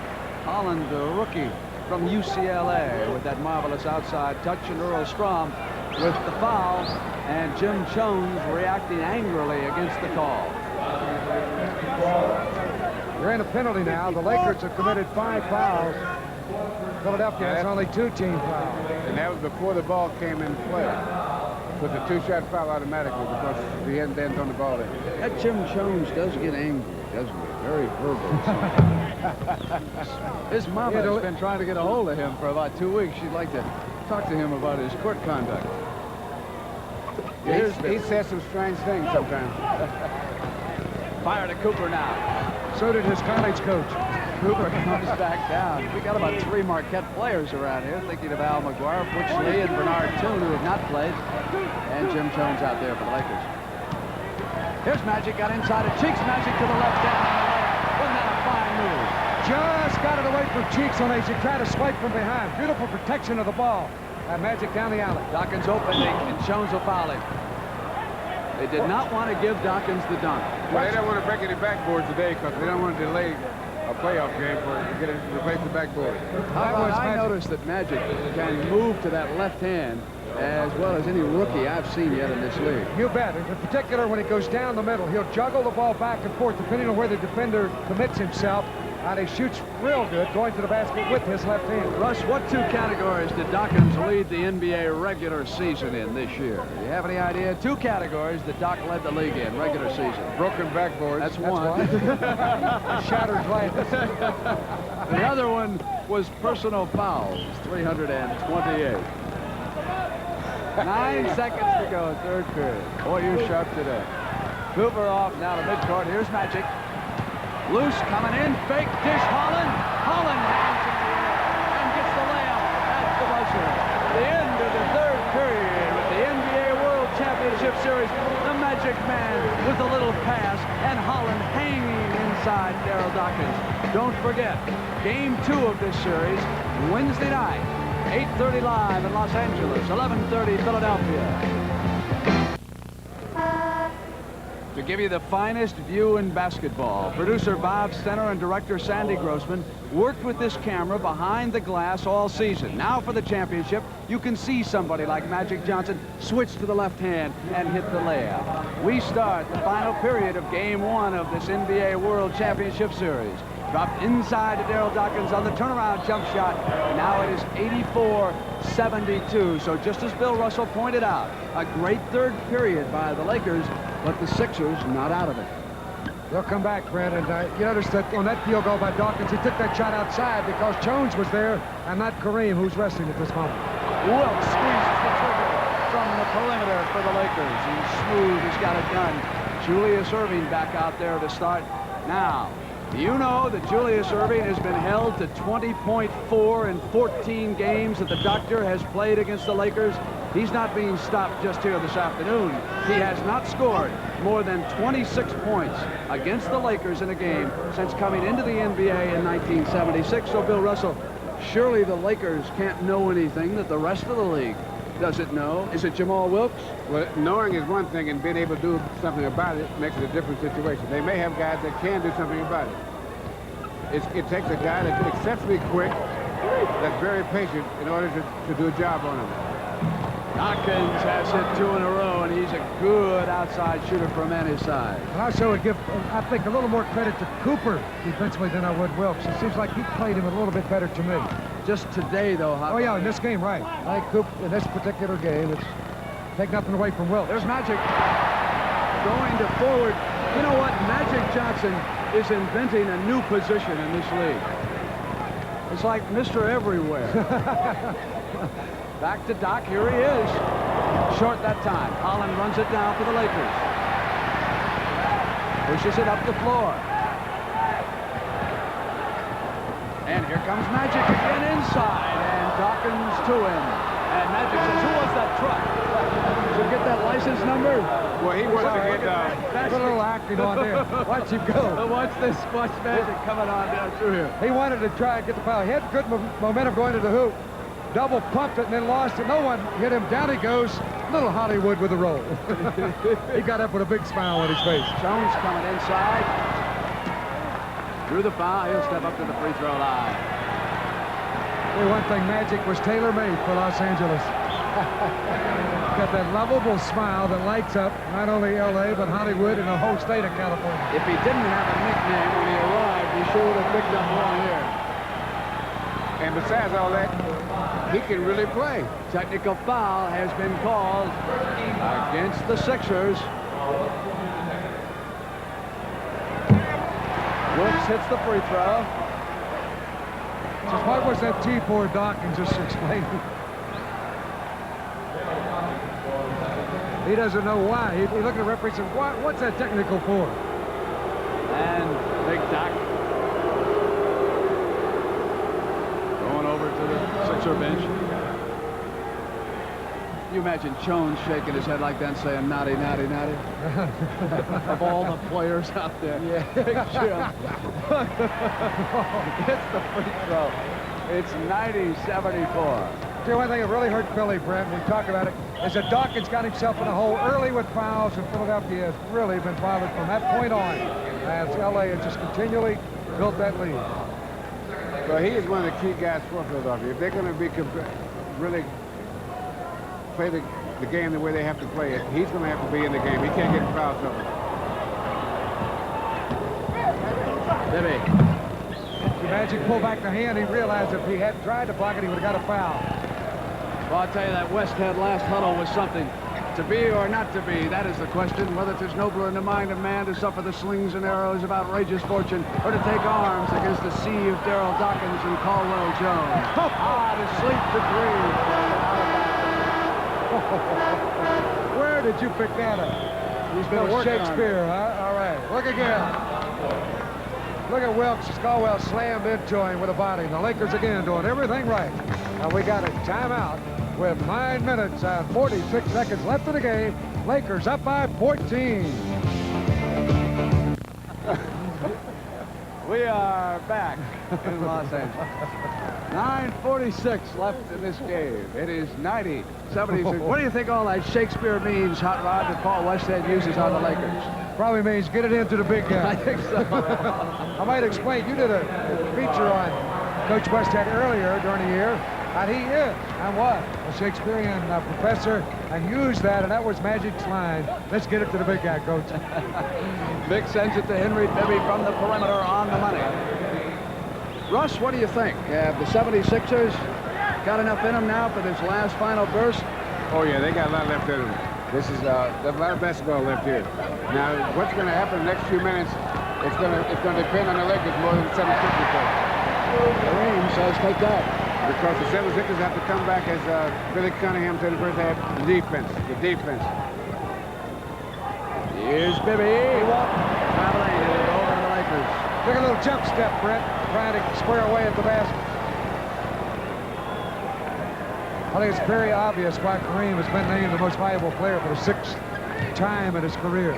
Holland, the rookie from UCLA, with that marvelous outside touch, and Earl Strom with the foul, and Jim Jones reacting angrily against the call. We're in a penalty now. The Lakers have committed 5 fouls. Philadelphia has only 2 team fouls. And that was before the ball came into play. With the 2-shot foul automatically because he hadn't danced on the ball there. That Jim Jones does get angry, doesn't he? Very verbal. His mama has been trying to get a hold of him for about 2 weeks. She'd like to talk to him about his court conduct. He says some strange things sometimes. Fire to Cooper now. So did his college coach. Cooper comes back down. We got about 3 Marquette players around here, thinking of Al McGuire, Butch Lee, and Bernard Toon, who have not played, and Jim Jones out there for the Lakers. Here's Magic, got inside of Cheeks. Magic to the left hand. Wasn't that a fine move? Just got it away from Cheeks on as he tried to swipe from behind. Beautiful protection of the ball. Magic down the alley. Dawkins open, and Jones will foul him. They did not want to give Dawkins the dunk. Well, they don't want to break any backboards today because they don't want to delay a playoff game to replace the backboard. I noticed that Magic can move to that left hand as well as any rookie I've seen yet in this league. You bet. In particular, when he goes down the middle, he'll juggle the ball back and forth depending on where the defender commits himself. And he shoots real good going to the basket with his left hand. Russ, what 2 categories did Dawkins lead the NBA regular season in this year? Do you have any idea? 2 categories that Doc led the league in regular season. Broken backboards. That's one. Shattered glasses. The other one was personal fouls, 328. 9 seconds to go, 3rd period. Boy, you're sharp today. Cooper off now to midcourt. Here's Magic. Loose coming in, fake dish, Holland. Holland hands in the air and gets the layup at the buzzer. The end of the 3rd period with the NBA World Championship Series. The Magic Man with a little pass, and Holland hanging inside Daryl Dawkins. Don't forget, Game 2 of this series, Wednesday night, 8:30 live in Los Angeles, 11:30 Philadelphia. To give you the finest view in basketball, producer Bob Stenner and director Sandy Grossman worked with this camera behind the glass all season. Now for the championship, you can see somebody like Magic Johnson switch to the left hand and hit the layup. We start the final period of Game 1 of this NBA World Championship Series. Dropped inside to Daryl Dawkins on the turnaround jump shot. Now it is 84-72. So just as Bill Russell pointed out, a great 3rd period by the Lakers, but the Sixers not out of it. They'll come back, Fred, and you notice that on that field goal by Dawkins, he took that shot outside because Jones was there and not Kareem, who's resting at this moment. Wilkes squeezes the trigger from the perimeter for the Lakers. He's smooth, he's got it done. Julius Erving back out there to start now. You know that Julius Erving has been held to 20.4 in 14 games that the doctor has played against the Lakers. He's not being stopped just here this afternoon. He has not scored more than 26 points against the Lakers in a game since coming into the NBA in 1976. So, Bill Russell, surely the Lakers can't know anything that the rest of the league doesn't know. Is it Jamal Wilkes? Well, knowing is one thing, and being able to do something about it makes it a different situation. They may have guys that can do something about it. It takes a guy that's exceptionally quick, that's very patient in order to do a job on him. Dawkins has hit 2 in a row, and he's a good outside shooter from any side. And I also would give, I think, a little more credit to Cooper defensively than I would Wilkes. It seems like he played him a little bit better to me. Just today, though. Oh, yeah, in this game, right. I think Cooper, in this particular game, it's take nothing away from Wilkes. There's Magic going to forward. You know what? Magic Johnson is inventing a new position in this league. It's like Mr. Everywhere. Back to Doc. Here he is. Short that time. Holland runs it down for the Lakers. Pushes it up the floor. And here comes Magic again inside. And Dawkins to him. And Magic says, who was that truck? Did you get that license number? Well, he wants to get Put a little acting on there. Watch him go. Watch this. Watch Magic coming on down through here. He wanted to try and get the foul. He had good momentum going to the hoop. Double pumped it and then lost it. No one hit him. Down he goes. Little Hollywood with the roll. He got up with a big smile on his face. Jones coming inside. Through the foul. He'll step up to the free throw line. One thing, Magic was tailor-made for Los Angeles. Got that lovable smile that lights up not only L.A., but Hollywood and the whole state of California. If he didn't have a nickname when he arrived, he sure would have picked up one here. And besides all that, he can really play. Technical foul has been called against the Sixers. Wilkes hits the free throw. Just what was that T for, Doc, and just explain it. He doesn't know why. He looked at the referee and said, what's that technical for? And Big Doc going over to the Sixer bench. You imagine Jones shaking his head like that and saying, naughty, naughty, naughty. Of all the players out there. Yeah. Big Jim. It's the free throw. It's 90-74. See, one thing that really hurt Philly, Brent, we talk about it, is that Dawkins got himself in a hole early with fouls, and Philadelphia has really been bothered from that point on, as L.A. has just continually built that lead. Well, he is one of the key guys for Philadelphia. If they're going to be really play the game the way they have to play it, he's going to have to be in the game. He can't get in foul trouble. Bibby. Magic pulled back the hand. He realized if he hadn't tried to block it, he would have got a foul. Well, I'll tell you, that Westhead last huddle was something. To be or not to be, that is the question. Whether it is nobler in the mind of man to suffer the slings and arrows of outrageous fortune, or to take arms against the sea of Darryl Dawkins and Caldwell Jones. To sleep to dream. Where did you pick that up? He's been working Shakespeare, huh? All right. Look again. Look at Wilkes. Caldwell slammed into him with a body. And the Lakers again doing everything right. Now we got a timeout with 9 minutes and 46 seconds left in the game. Lakers up by 14. We are back in Los Angeles. 9:46 left in this game. It is 90-76. What do you think all that Shakespeare means, Hot Rod, that Paul Westhead uses on the Lakers? Probably means get it into the big guy. I think so. I might explain. You did a feature on Coach Westhead earlier during the year. And he is, and what? A Shakespearean professor, and used that, and that was Magic's line. Let's get it to the big guy, Coach. Vic sends it to Henry Bibby from the perimeter on the money. Russ, what do you think? Have the 76ers got enough in them now for this last final burst? Oh, yeah, they got a lot left in them. This is there's a lot of basketball left here. Now, what's going to happen in the next few minutes, it's going to depend on the Lakers more than the 76ers do. Kareem says take that. Because the 76ers have to come back, as Billy Cunningham said in the first half, the defense. Here's Bibby. Traveling over to the Lakers. Took a little jump step, Brett, trying to square away at the basket. I think it's very obvious why Kareem has been named the most valuable player for the 6th time in his career.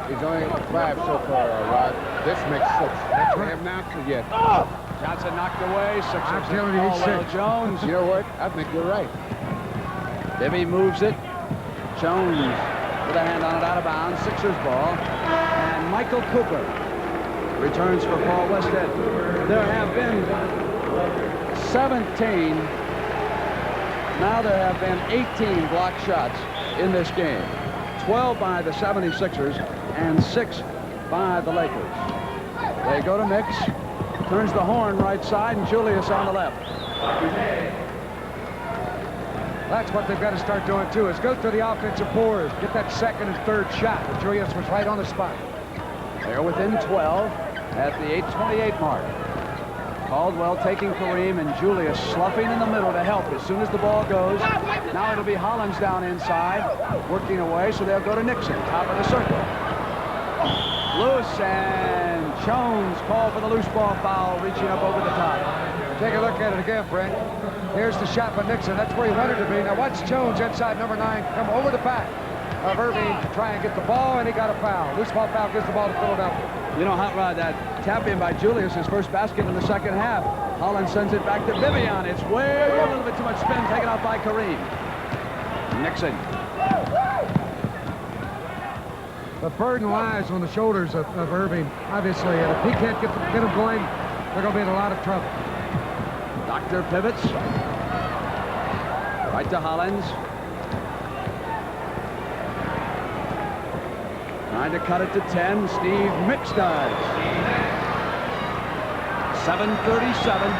He's only 5 so far, Rod. This makes 6. That's right. They have not yet. Oh! Johnson knocked away. I'm telling you, he's Caldwell 6. Jones. You know what? I think you're right. Bibby moves it. Jones with a hand on it, out of bounds. Sixers ball. And Michael Cooper returns for Paul Westhead. There have been 17. Now there have been 18 block shots in this game. 12 by the 76ers and 6 by the Lakers. They go to Mix. Turns the horn right side, and Julius on the left. That's what they've got to start doing, too, is go to the offensive boards, get that second and third shot. But Julius was right on the spot. They're within 12 at the 8:28 mark. Caldwell taking Kareem and Julius sloughing in the middle to help as soon as the ball goes. Now it'll be Hollins down inside, working away, so they'll go to Nixon, top of the circle. Loose, and Jones called for the loose ball foul, reaching up over the top. Take a look at it again, Brent. Here's the shot by Nixon. That's where he wanted to be. Now watch Jones inside number 9 come over the back of Erving to try and get the ball, and he got a foul. Loose ball foul gives the ball to Philadelphia. You know, Hot Rod, that tap in by Julius, his first basket in the second half. Hollins sends it back to Vivian. It's way a little bit too much spin, taken out by Kareem. Nixon. The burden lies on the shoulders of Erving, obviously, and if he can't get him going, they're going to be in a lot of trouble. Doctor pivots. Right to Hollins. Trying to cut it to 10. Steve Mix does. 7:37.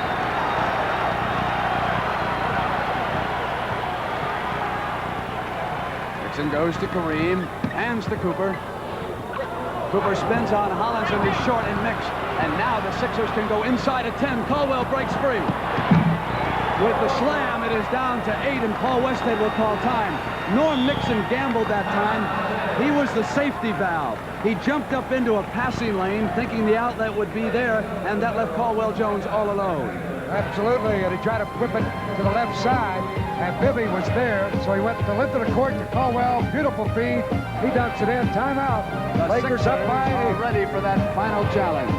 Nixon goes to Kareem. Hands to Cooper. Cooper spins on Hollins, and he's short and Mix. And now the Sixers can go inside at 10. Caldwell breaks free. With the slam, it is down to 8, and Paul Westhead will call time. Norm Nixon gambled that time. He was the safety valve. He jumped up into a passing lane, thinking the outlet would be there, and that left Caldwell Jones all alone. Absolutely, and he tried to whip it to the left side, and Bibby was there, so he went to length of the court to Caldwell. Beautiful feed. He dumps it in. Timeout. The Lakers Sixers up by 8. are ready for that final challenge.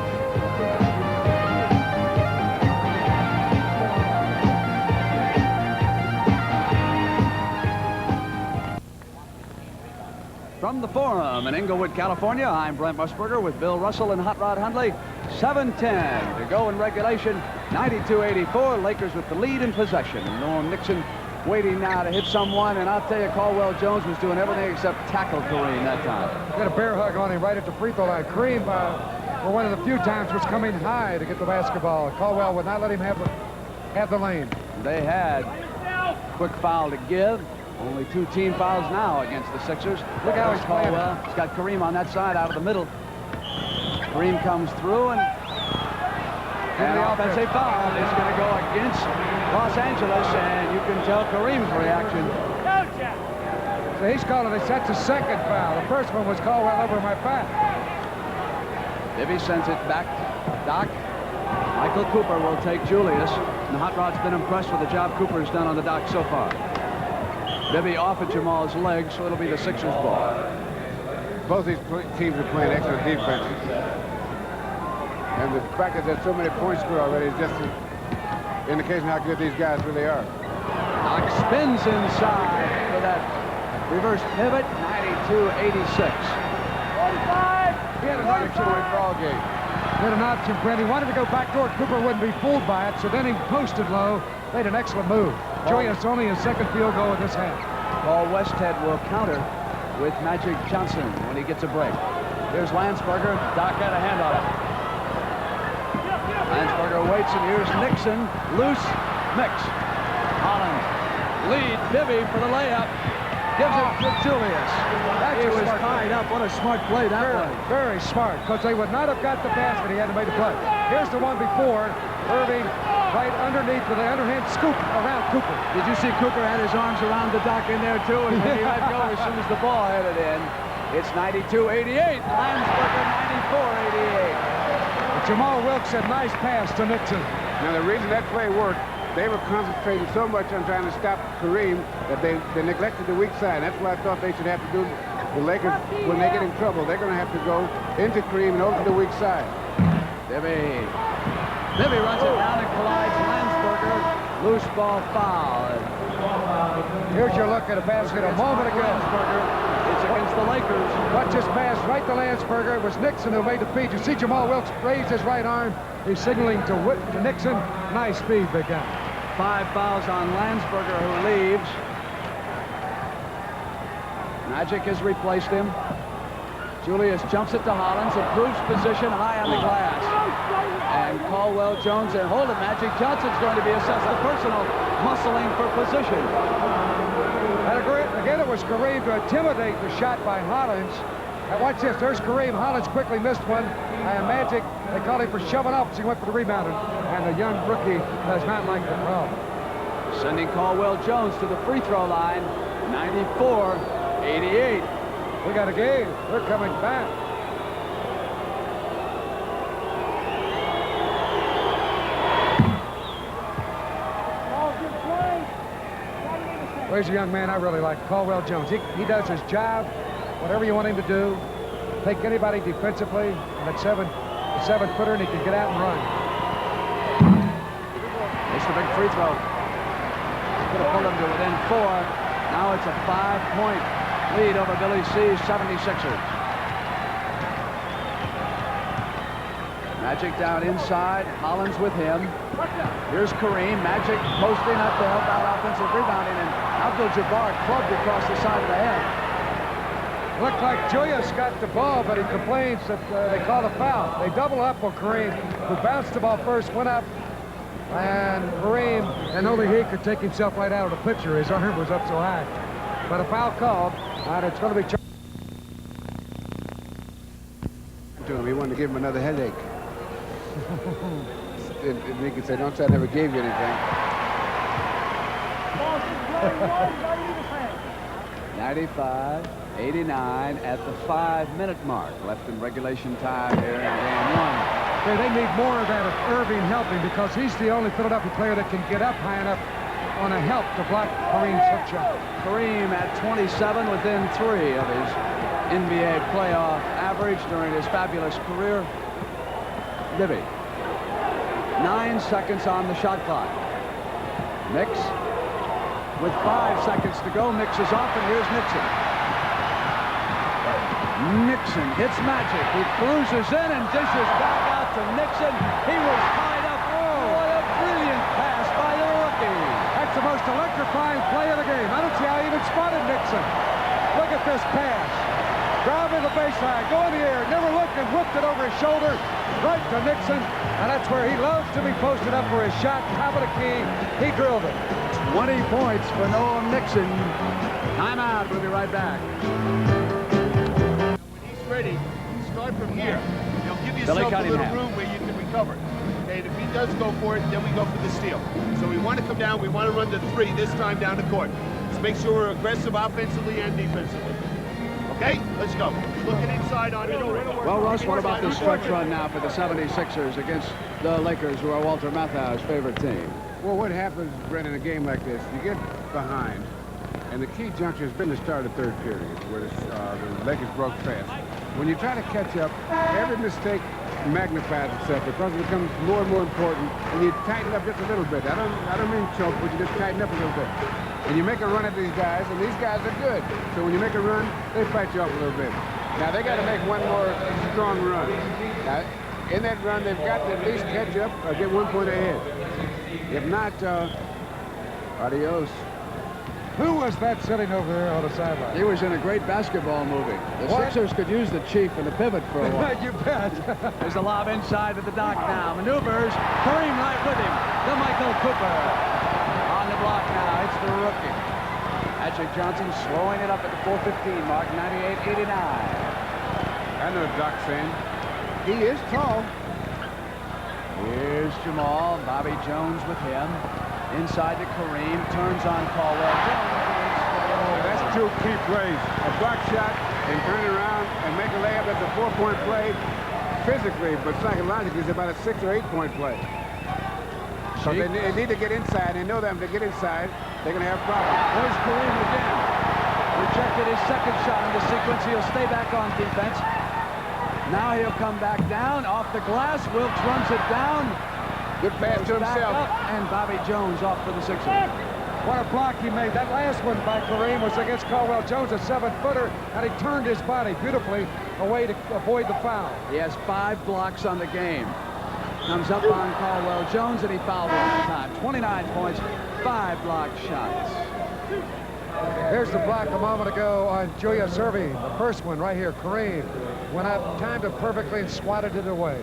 From the Forum in Inglewood, California, I'm Brent Musburger with Bill Russell and Hot Rod Hundley. 7:10 to go in regulation. 92-84. Lakers with the lead in possession. Norm Nixon waiting now to hit someone, and I'll tell you, Caldwell Jones was doing everything except tackle Kareem that time. Got a bear hug on him right at the free throw line. Kareem, for one of the few times, was coming high to get the basketball. Caldwell would not let him have the lane. They had quick foul to give. Only 2 team fouls now against the Sixers. Look how he's Caldwell. He's got Kareem on that side out of the middle. Kareem comes through, and the offensive foul is going to go against Los Angeles, and you can tell Kareem's reaction. So he's calling it. That's a second foul. The first one was Caldwell over my back. Bibby sends it back to Doc. Michael Cooper will take Julius, and Hot Rod's been impressed with the job Cooper has done on the Doc so far. Bibby off at Jamal's leg, so it'll be the Sixers' ball. Both these teams are playing excellent defense. And the fact that there's so many points scored already is just an indication how good these guys really are. Doc spins inside for that reverse pivot, 92-86. 45! He had an option in ball game. He had an option, Brent. He wanted to go backdoor. Cooper wouldn't be fooled by it, so then he posted low. Made an excellent move. Julius only his second field goal in this half. Paul Westhead will counter with Magic Johnson when he gets a break. Here's Landsberger. Doc had a hand on it. Landsberger waits, and here's Nixon. Loose. Mix. Hollins. Lead. Bibby for the layup. Gives it to Julius. He was tied up. What a smart play that was. Very smart, because they would not have got the basket. He had to make the play. Here's the one before. Erving right underneath with the underhand scoop around Cooper. Did you see Cooper had his arms around the Doc in there, too? And then he let go as soon as the ball headed in. It's 92-88. Landsberger 94-88. Jamal Wilkes said nice pass to Nixon. Now, the reason that play worked, they were concentrating so much on trying to stop Kareem that they neglected the weak side. That's what I thought they should have to do. The Lakers, when they get in trouble, they're going to have to go into Kareem and over to the weak side. Bibby runs it down and collides Landsberger. Loose ball foul. Here's your look at a basket a moment ago. Landsberger. It's against the Lakers. Watch this pass right to Landsberger. It was Nixon who made the feed. You see Jamal Wilkes raise his right arm. He's signaling to Nixon. Nice speed, big guy. 5 fouls on Landsberger, who leaves. Magic has replaced him. Julius jumps it to Hollins, improves position high on the glass. And Caldwell Jones and hold it. Magic Johnson's going to be assessed the personal muscling for position. And again, it was Kareem to intimidate the shot by Hollins. And watch this. There's Kareem. Hollins quickly missed one. And Magic, they called him for shoving off as he went for the rebound. And the young rookie does not like the call. Sending Caldwell Jones to the free throw line. 94-88. We got a game. They're coming back. There's a young man I really like, Caldwell Jones. He does his job, whatever you want him to do. Take anybody defensively, and at the 7-footer, and he can get out and run. It's the big free throw. He's going to pull him to within 4. Now it's a 5-point lead over Billy C's 76ers. Magic down inside. Hollins with him. Here's Kareem. Magic posting up to help out offensive rebounding, and Abdul-Jabbar clubbed across the side of the head. Looked like Julius got the ball, but he complains that they called a foul. They double up on Kareem, who bounced the ball first, went up, and Kareem, and only he could take himself right out of the picture. His arm was up so high. But a foul called, and it's going to be... To him, he wanted to give him another headache. And he could say, don't say I never gave you anything. 95-89 at the 5-minute mark. Left in regulation time here in game 1. Yeah, they need more of that of Erving helping, because he's the only Philadelphia player that can get up high enough on a help to block Kareem's hook shot. Kareem at 27, within 3 of his NBA playoff average during his fabulous career. Libby. 9 seconds on the shot clock. Nix with 5 seconds to go. Mixes off, and here's Nixon. Nixon hits Magic. He cruises in and dishes back out to Nixon. He was tied up. Oh, what a brilliant pass by the rookie. That's the most electrifying play of the game. I don't see how he even spotted Nixon. Look at this pass. Driving the baseline, go in the air, never looked, and whipped it over his shoulder right to Nixon. And that's where he loves to be posted up for his shot. Top of the key, he drilled it. 20 points for Noel Nixon. Timeout. We'll be right back. When he's ready, start from here. You'll give yourself a little room where you can recover. Okay, and if he does go for it, then we go for the steal. So we want to come down, we want to run the 3 this time down the court. Let's make sure we're aggressive offensively and defensively. Okay, let's go. Looking inside on it. Well, Russ, what about this stretch run now for the 76ers against the Lakers, who are Walter Matthau's favorite team? Well, what happens, Brent, in a game like this, you get behind, and the key juncture has been the start of the 3rd period, where the Lakers broke fast. When you try to catch up, every mistake magnifies itself because it becomes more and more important, and you tighten up just a little bit. I don't mean choke, but you just tighten up a little bit. And you make a run at these guys, and these guys are good. So when you make a run, they fight you off a little bit. Now, they got to make one more strong run. Now, in that run, they've got to at least catch up or get 1 point ahead. If not, adios. Who was that sitting over there on the sideline? He was in a great basketball movie. The Sixers could use the chief and the pivot for a while. You bet. There's a lob inside to the dock now. Maneuvers. Kareem right with him. To Michael Cooper. On the block now. It's the rookie. Magic Johnson slowing it up at the 4:15 mark. 98-89. I know Doc's saying. He is tall. Here's Jamal. Bobby Jones with him. Inside to Kareem. Turns on Caldwell Jones. That's 2 key plays. A block shot and turn around and make a layup. That's a 4-point play physically, but psychologically it's about a 6 or 8 point play. So they need to get inside. They know that if they get inside, they're going to have problems. There's Kareem again. Rejected his 2nd shot in the sequence. He'll stay back on defense. Now he'll come back down off the glass. Wilkes runs it down. Good pass to himself. And Bobby Jones off for the Sixers. What a block he made. That last one by Kareem was against Caldwell Jones, a 7-footer, and he turned his body beautifully away to avoid the foul. He has 5 blocks on the game. Comes up on Caldwell Jones, and he fouled off the time. 29 points, 5 blocked shots. Here's the block a moment ago on Julius Erving. The first one right here, Kareem. Went up, timed it perfectly, and swatted it away.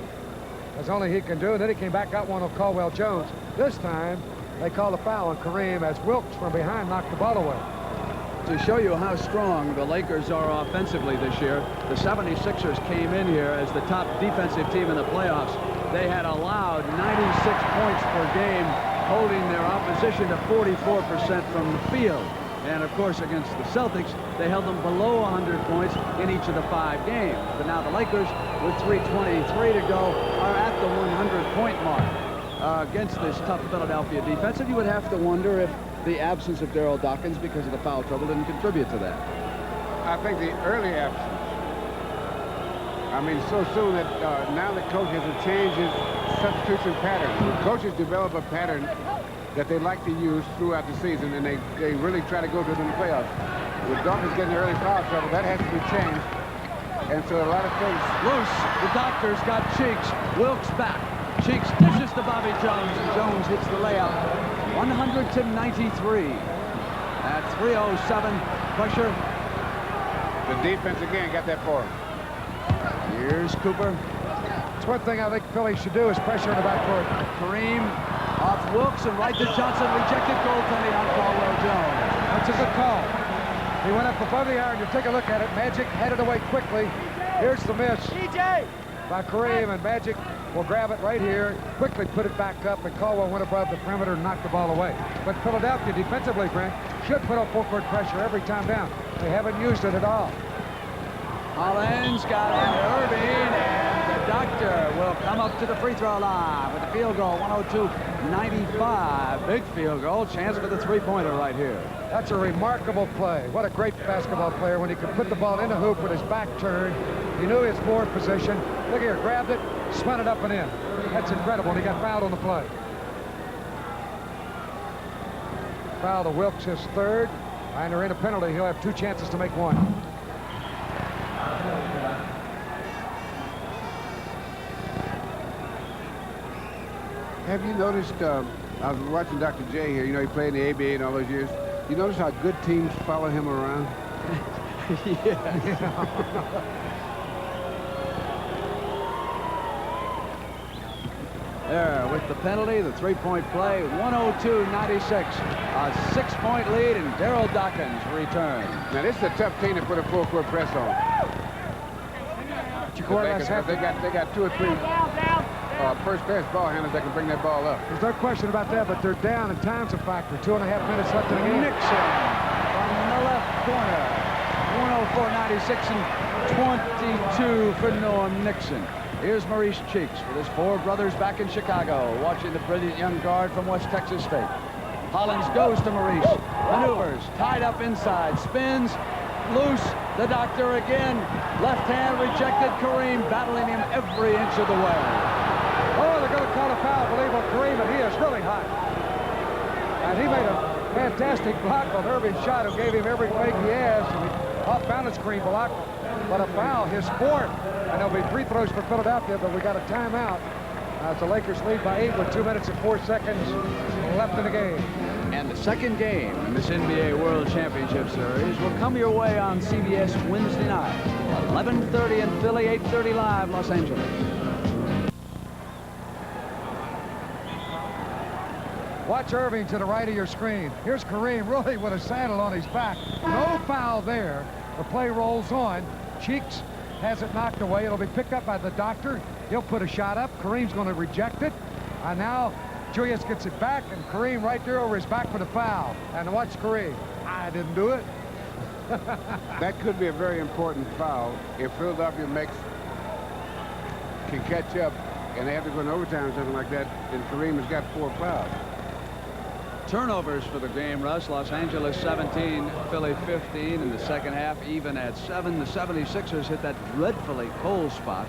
As only he can do. And then he came back, got one on Caldwell Jones. This time, they called a foul on Kareem as Wilkes from behind knocked the ball away. to show you how strong the Lakers are offensively this year, the 76ers came in here as the top defensive team in the playoffs. They had allowed 96 points per game, holding their opposition to 44% from the field. And, of course, against the Celtics, they held them below 100 points in each of the 5 games. But now the Lakers, with 3:23 to go, are at the 100-point mark against this tough Philadelphia defense. And you would have to wonder if the absence of Daryl Dawkins because of the foul trouble didn't contribute to that. I think the early absence. I mean, so soon that now the coach has to change his substitution pattern. The coaches develop a pattern that they like to use throughout the season, and they really try to go to it in the playoffs. With Dawkins getting early foul trouble, that has to be changed. And so a lot of things. Loose. The Doctor's got Cheeks. Wilkes back. Cheeks dishes to Bobby Jones, and Jones hits the layup. 100-93. At 3:07. Pressure. The defense again got that for him. Here's Cooper. It's one thing I think Philly should do is pressure in the backcourt. Kareem off Wilkes and right to Johnson. Rejected goaltending on Caldwell Jones. That's a good call. He went up above the iron. You take a look at it. Magic headed away quickly. Here's the miss by Kareem, and Magic will grab it right here, quickly put it back up, and Caldwell went above the perimeter and knocked the ball away. But Philadelphia defensively, Brent, should put up full-court pressure every time down. They haven't used it at all. Hollins got in Erving, and the Doctor will come up to the free throw line with the field goal, 102-95. Big field goal, chance for the three-pointer right here. That's a remarkable play. What a great basketball player when he could put the ball in the hoop with his back turned. He knew his forward position. Look here, grabbed it, spun it up and in. That's incredible, and he got fouled on the play. Foul to Wilkes, his third, and they're in a penalty. He'll have 2 chances to make one. Have you noticed, I was watching Dr. J here, you know, he played in the ABA and all those years. You notice how good teams follow him around? Yeah. There, with the penalty, the three-point play, 102-96. A 6-point lead, and Daryl Dawkins returns. Now, this is a tough team to put a full-court press on. They got 2 or 3 first-class ball handlers that can bring that ball up. There's no question about that, but they're down, and time's a factor. 2.5 minutes left in the game. Nixon from the left corner. 104-96 and 22 for Norm Nixon. Here's Maurice Cheeks with his 4 brothers back in Chicago, watching the brilliant young guard from West Texas State. Hollins goes to Maurice, maneuvers, tied up inside, spins, loose, the Doctor again, left hand rejected, Kareem battling him every inch of the way. Oh, they're going to call a foul, believe on Kareem, and he is really hot. And he made a fantastic block on Erving's shot, who gave him every fake he has, and he off-balance Kareem block. But a foul, his 4th. And there'll be free throws for Philadelphia, but we got a timeout. As the Lakers lead by 8 with 2 minutes and 4 seconds left in the game. And the second game in this NBA World Championship Series will come your way on CBS Wednesday night, 11:30 in Philly, 8:30 live, Los Angeles. Watch Erving to the right of your screen. Here's Kareem really with a saddle on his back. No foul there. The play rolls on. Cheeks has it knocked away. It'll be picked up by the Doctor. He'll put a shot up. Kareem's going to reject it. And now Julius gets it back, and Kareem right there over his back for the foul. And watch Kareem. I didn't do it. That could be a very important foul if Philadelphia can catch up and they have to go in overtime or something like that, and Kareem has got 4 fouls. Turnovers for the game, Russ. Los Angeles 17, Philly 15 in the second half, even at 7. The 76ers hit that dreadfully cold spot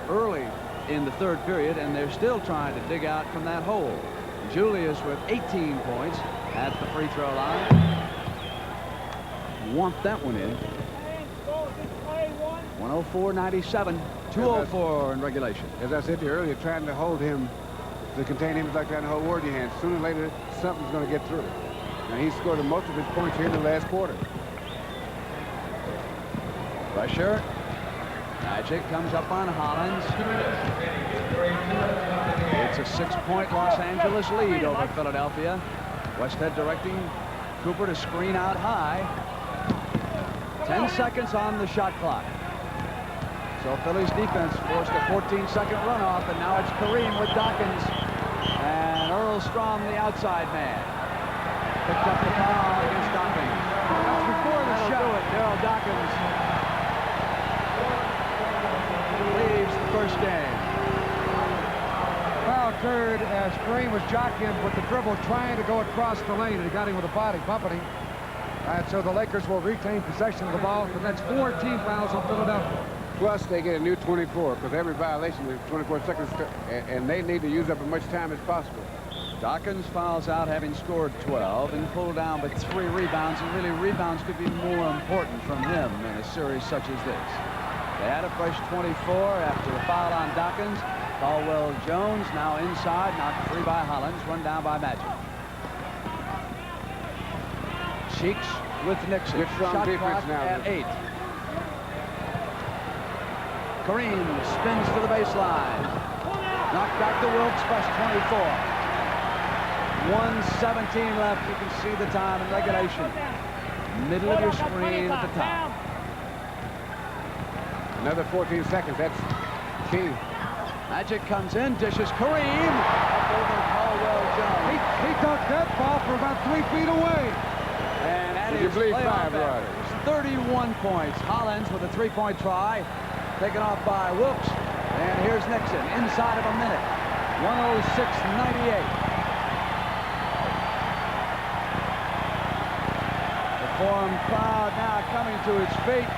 early in the third period, and they're still trying to dig out from that hole. Julius with 18 points at the free throw line. Want that one in. 104-97, 2:04 in regulation. As I said to you earlier, trying to hold him, to contain him is like trying to hold war in your hands. Sooner or later, something's going to get through. And he scored most of his points here in the last quarter. Pressure. Magic comes up on Hollins. It's a 6-point Los Angeles lead over Philadelphia. Westhead directing Cooper to screen out high. seconds on the shot clock. So Philly's defense forced a 14-second runoff, and now it's Kareem with Dawkins. And Earl Strom, the outside man. Picked up the foul against Dawkins. That's before the shot. Daryl Dawkins leaves the first game. Foul occurred as Kareem was jockeying with the dribble, trying to go across the lane, and he got him with a body, bumping him. And so the Lakers will retain possession of the ball, and that's 4 team fouls on Philadelphia. Plus, they get a new 24, because every violation is 24 seconds, and they need to use up as much time as possible. Dawkins fouls out, having scored 12 and pulled down but 3 rebounds, and really rebounds could be more important from him in a series such as this. They had a fresh 24 after the foul on Dawkins. Caldwell Jones now inside, knocked free by Hollins, run down by Magic. Cheeks with Nixon. Good strong Shot defense clock now. At 8. Kareem spins to the baseline. Knocked back to Wilkes, plus 24. 1:17 left. You can see the time in regulation. Middle of your screen at the top. Another 14 seconds. That's key. Magic comes in, dishes Kareem. Up over Caldwell Jones. He took that ball from about 3 feet away. And that Would you is believe playoff 5, Rod? average. 31 points. Hollins with a 3-point try. Taken off by Wilkes. And here's Nixon inside of a minute. 106.98. The Forum crowd now coming to its feet.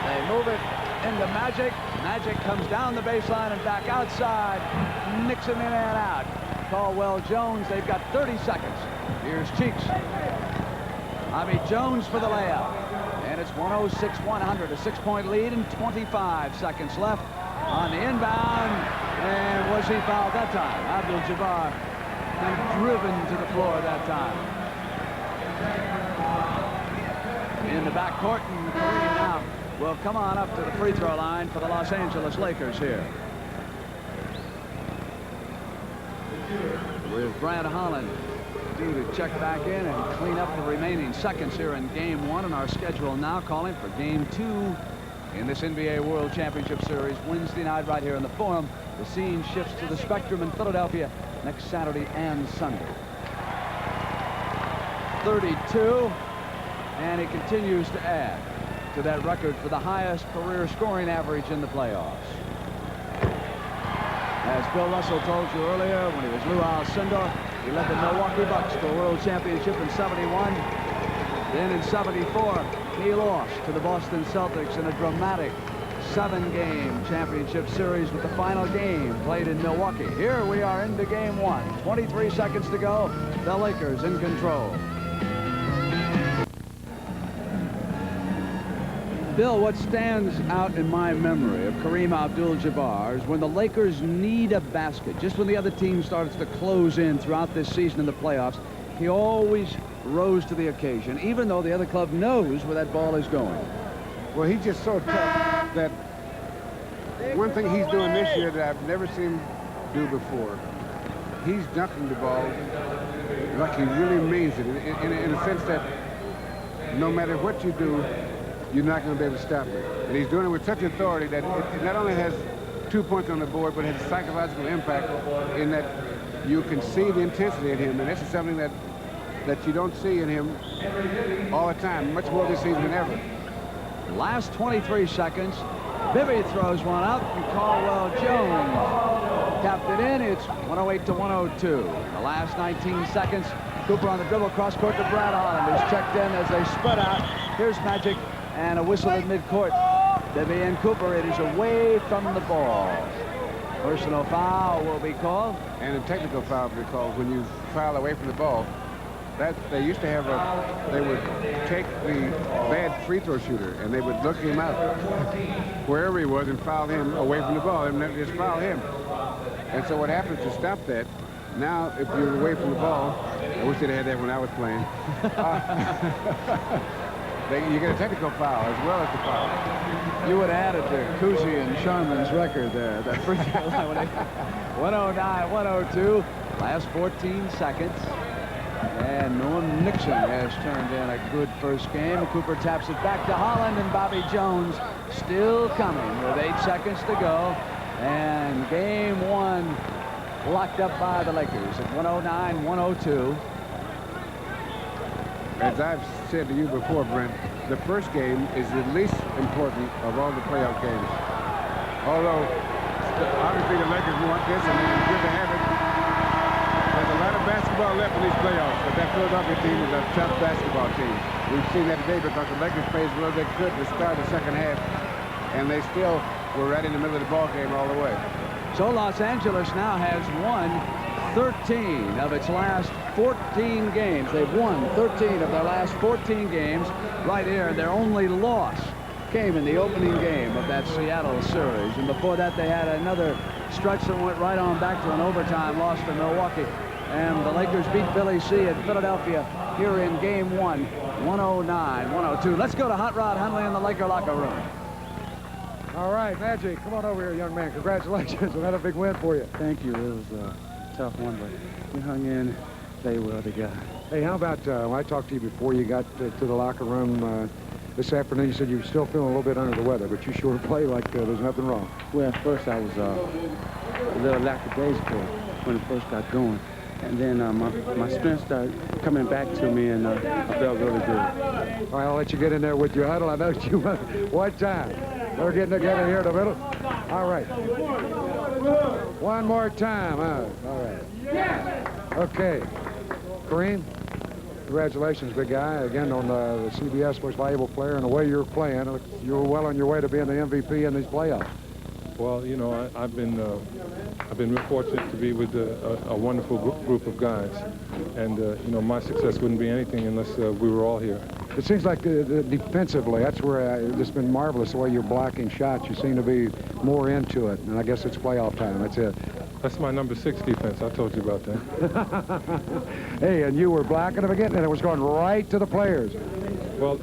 They move it into Magic. Magic comes down the baseline and back outside. Nixon in and out. Caldwell Jones, they've got 30 seconds. Here's Cheeks. Bobby Jones for the layup. And it's 106-100, a 6-point lead and 25 seconds left on the inbound. And was he fouled that time? Abdul-Jabbar and driven to the floor that time. In the backcourt, and Kareem now will come on up to the free throw line for the Los Angeles Lakers here. With Brad Holland due to check back in and clean up the remaining seconds here in game 1, and our schedule now calling for game 2 in this NBA World Championship Series Wednesday night right here in the Forum. The scene shifts to the Spectrum in Philadelphia next Saturday and Sunday. 32, and he continues to add to that record for the highest career scoring average in the playoffs. As Bill Russell told you earlier, when he was Lou Alcindor, he led the Milwaukee Bucks to a world championship in '71. Then in '74, he lost to the Boston Celtics in a dramatic 7-game championship series with the final game played in Milwaukee. Here we are into game 1. 23 seconds to go. The Lakers in control. Bill, what stands out in my memory of Kareem Abdul-Jabbar is when the Lakers need a basket, just when the other team starts to close in throughout this season in the playoffs, he always rose to the occasion, even though the other club knows where that ball is going. Well, he's just so tough that one thing he's doing this year that I've never seen him do before, he's dunking the ball like he really means it, in a sense that no matter what you do, you're not going to be able to stop it. And he's doing it with such authority that it not only has 2 points on the board, but it has a psychological impact in that you can see the intensity in him. And this is something that you don't see in him all the time, much more this season than ever. Last 23 seconds. Bibby throws one up, and Caldwell Jones tapped it in. It's 108-102. The last 19 seconds. Cooper on the dribble, cross court to Brad Holland, who's checked in as they spread out. Here's Magic. And a whistle at midcourt. Bibby and Cooper, it is away from the ball. Personal foul will be called. And a technical foul will be called when you foul away from the ball. That they used to have they would take the bad free throw shooter and they would look him out wherever he was and foul him away from the ball and then just foul him. And so what happens to stop that, now if you're away from the ball, I wish they'd had that when I was playing. You get a technical foul as well as the foul. You would add it to Cousy and Sharman's record there. That free throw line, 109-102. Last 14 seconds. And Norm Nixon has turned in a good first game. Cooper taps it back to Holland, and Bobby Jones still coming with 8 seconds to go. And game one locked up by the Lakers at 109-102. As I've said to you before, Brent, the first game is the least important of all the playoff games. Although, obviously the Lakers want this, and it's good to have it. There's a lot of basketball left in these playoffs, but that Philadelphia team is a tough basketball team. We've seen that today because the Lakers played as well as they could to start the second half, and they still were right in the middle of the ball game all the way. So Los Angeles now has won 13 of its last 14 games. They've won 13 of their last 14 games. Right here, their only loss came in the opening game of that Seattle series. And before that, they had another stretch that went right on back to an overtime loss to Milwaukee. And the Lakers beat Billy C. at Philadelphia here in game one, 109-102. Let's go to Hot Rod Hundley in the Laker locker room. All right, Magic, come on over here, young man. Congratulations. Another big win for you. Thank you. It was a tough one, but we hung in, played well together. Hey, how about when I talked to you before you got to the locker room this afternoon, you said you were still feeling a little bit under the weather, but you sure play like there's nothing wrong. Well, at first I was a little lackadaisical when it first got going. And then my strength started coming back to me, and I felt really good. All right, I'll let you get in there with your huddle. I know you one time. We're getting together here in the middle. All right. One more time, huh? All right. Okay. Kareem, congratulations, big guy. Again, on the CBS Most Valuable Player, and the way you're playing, you're well on your way to being the MVP in these playoffs. Well, you know, I've been real fortunate to be with a wonderful group of guys, and you know, my success wouldn't be anything unless we were all here. It seems like defensively, that's where it's been marvelous the way you're blocking shots. You seem to be more into it, and I guess it's playoff time. That's it. That's my number 6 defense. I told you about that. Hey, and you were blocking them again, and it was going right to the players. Well,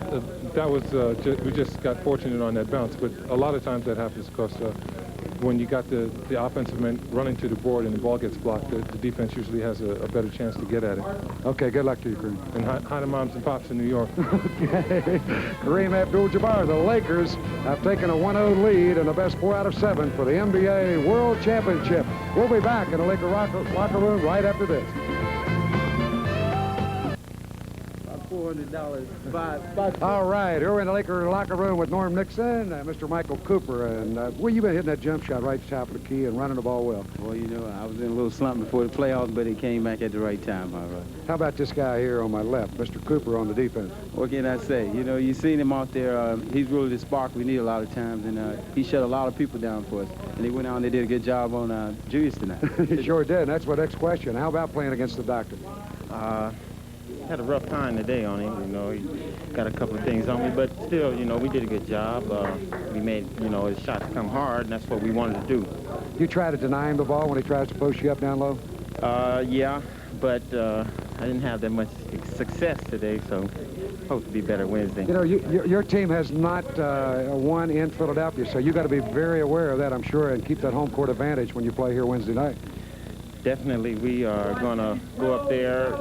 that was we just got fortunate on that bounce, but a lot of times that happens because when you got the offensive men running to the board and the ball gets blocked, the defense usually has a better chance to get at it. Okay, good luck to you, Kareem. And hi to moms and pops in New York. Okay. Kareem Abdul-Jabbar, the Lakers have taken a 1-0 lead in the best 4 out of 7 for the NBA World Championship. We'll be back in the Laker locker room right after this. $400. All right, here we're in the Laker locker room with Norm Nixon, Mr. Michael Cooper, and well, you've been hitting that jump shot right to the top of the key and running the ball well. Well, you know, I was in a little slump before the playoffs, but it came back at the right time, all right. How about this guy here on my left, Mr. Cooper on the defense? What can I say? You know, you've seen him out there. He's really the spark we need a lot of times, and he shut a lot of people down for us. And he went out and they did a good job on Julius tonight. He sure did. That's my next question. How about playing against the doctor? Had a rough time today on him, you know. He got a couple of things on me, but still, you know, we did a good job. We made, you know, his shots come hard, and that's what we wanted to do. You try to deny him the ball when he tries to post you up down low? Yeah, but I didn't have that much success today, so hope to be better Wednesday. You know, your team has not won in Philadelphia, so you got to be very aware of that, I'm sure, and keep that home court advantage when you play here Wednesday night. Definitely, we are going to go up there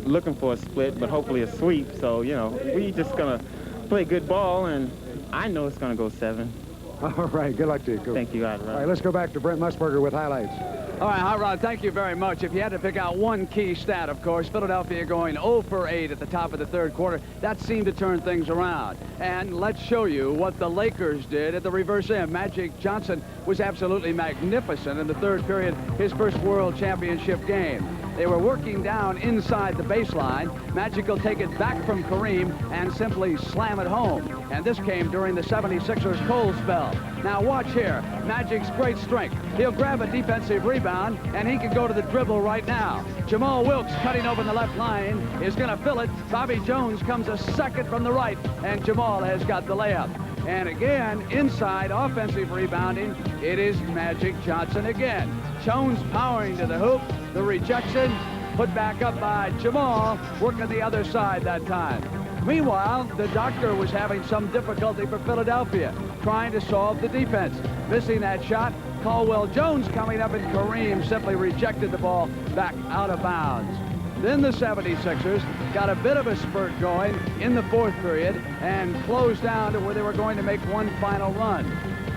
looking for a split, but hopefully a sweep. So, you know, we just going to play good ball, and I know it's going to go 7. All right, good luck to you. Cool. Thank you, Hot Rod. All right, let's go back to Brent Musburger with highlights. All right, Hot Rod, thank you very much. If you had to pick out one key stat, of course, Philadelphia going 0 for 8 at the top of the third quarter, that seemed to turn things around. And let's show you what the Lakers did at the reverse end. Magic Johnson was absolutely magnificent in the third period, his first World Championship game. They were working down inside the baseline. Magic will take it back from Kareem and simply slam it home. And this came during the 76ers cold spell. Now watch here, Magic's great strength. He'll grab a defensive rebound, and he can go to the dribble right now. Jamal Wilkes cutting open the left line is going to fill it. Bobby Jones comes a second from the right, and Jamal has got the layup. And again, inside offensive rebounding, it is Magic Johnson again. Jones powering to the hoop. The rejection put back up by Jamal, working the other side that time. Meanwhile, the doctor was having some difficulty for Philadelphia, trying to solve the defense. Missing that shot, Caldwell Jones coming up, and Kareem simply rejected the ball back out of bounds. Then the 76ers got a bit of a spurt going in the fourth period and closed down to where they were going to make one final run.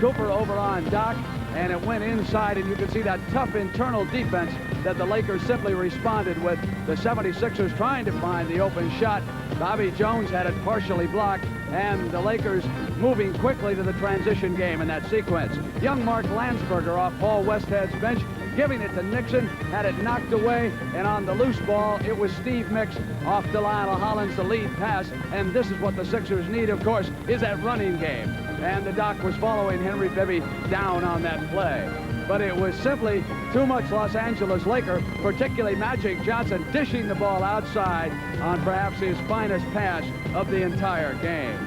Cooper over on Doc, and it went inside, and you can see that tough internal defense that the Lakers simply responded with. The 76ers trying to find the open shot. Bobby Jones had it partially blocked, and the Lakers moving quickly to the transition game in that sequence. Young Mark Landsberger off Paul Westhead's bench, giving it to Nixon, had it knocked away, and on the loose ball, it was Steve Mix off to Lionel Hollins, the lead pass, and this is what the Sixers need, of course, is that running game. And the Doc was following Henry Bibby down on that play. But it was simply too much Los Angeles Laker, particularly Magic Johnson, dishing the ball outside on perhaps his finest pass of the entire game.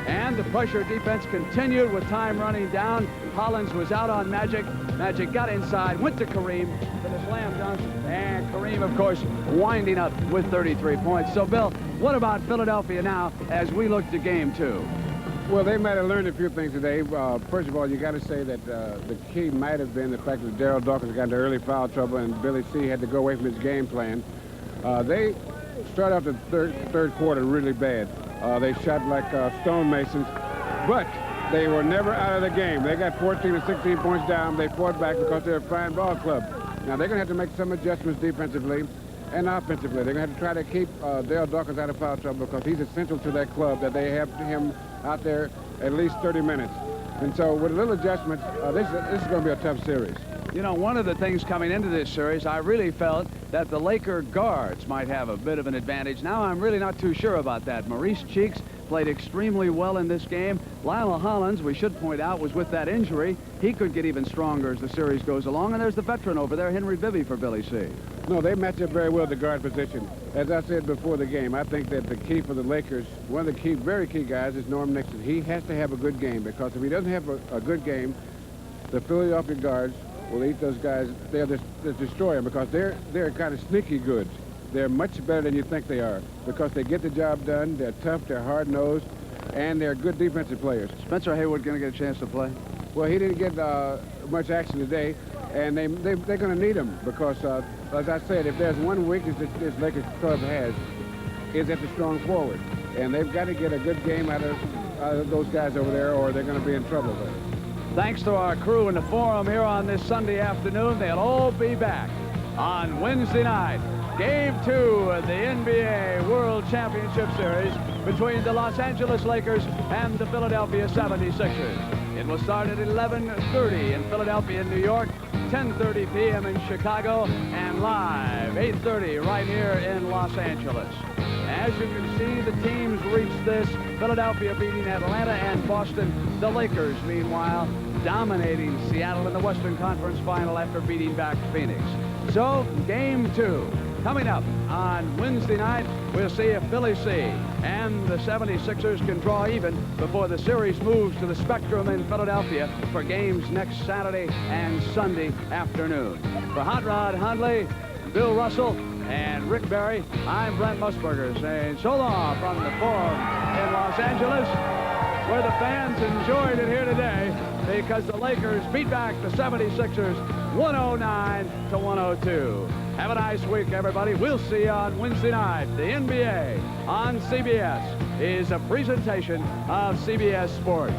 And the pressure defense continued with time running down. Hollins was out on Magic. Magic got inside, went to Kareem for the slam dunk, and Kareem, of course, winding up with 33 points. So, Bill, what about Philadelphia now as we look to game two? Well, they might have learned a few things today. First of all, you got to say that the key might have been the fact that Daryl Dawkins got into early foul trouble and Billy C had to go away from his game plan. They started off the third quarter really bad. They shot like stonemasons, but they were never out of the game. They got 14 or 16 points down. They fought back because they're a fine ball club. Now, they're going to have to make some adjustments defensively and offensively. They're going to have to try to keep Daryl Dawkins out of foul trouble because he's essential to that club, that they have him out there at least 30 minutes. And so with a little adjustment, this is going to be a tough series. You know, one of the things coming into this series, I really felt that the Laker guards might have a bit of an advantage. Now I'm really not too sure about that. Maurice Cheeks played extremely well in this game. Lionel Hollins, we should point out, was with that injury. He could get even stronger as the series goes along. And there's the veteran over there, Henry Bibby, for Billy C. No, they match up very well at the guard position. As I said before the game, I think that the key for the Lakers, one of the key, very key guys is Norm Nixon. He has to have a good game, because if he doesn't have a good game, the Philadelphia guards will eat those guys. They'll destroy them, because they're kind of sneaky good. They're much better than you think they are, because they get the job done. They're tough, they're hard-nosed, and they're good defensive players. Spencer Haywood going to get a chance to play? Well, he didn't get much action today, and they're going to need him, because, as I said, if there's one weakness that this Lakers club has, is at the strong forward. And they've got to get a good game out of those guys over there, or they're going to be in trouble there. Thanks to our crew in the forum here on this Sunday afternoon. They'll all be back on Wednesday night. Game 2 of the NBA World Championship Series between the Los Angeles Lakers and the Philadelphia 76ers. It will start at 11:30 in Philadelphia, New York, 10:30 p.m. in Chicago, and live 8:30 right here in Los Angeles. As you can see, the teams reached this. Philadelphia beating Atlanta and Boston. The Lakers, meanwhile, dominating Seattle in the Western Conference Final after beating back Phoenix. So, Game 2. Coming up on Wednesday night, we'll see if Billy C and the 76ers can draw even before the series moves to the Spectrum in Philadelphia for games next Saturday and Sunday afternoon. For Hot Rod Hundley, Bill Russell, and Rick Barry, I'm Brent Musburger saying so long from the Forum in Los Angeles, where the fans enjoyed it here today because the Lakers beat back the 76ers 109-102. Have a nice week, everybody. We'll see you on Wednesday night. The NBA on CBS is a presentation of CBS Sports.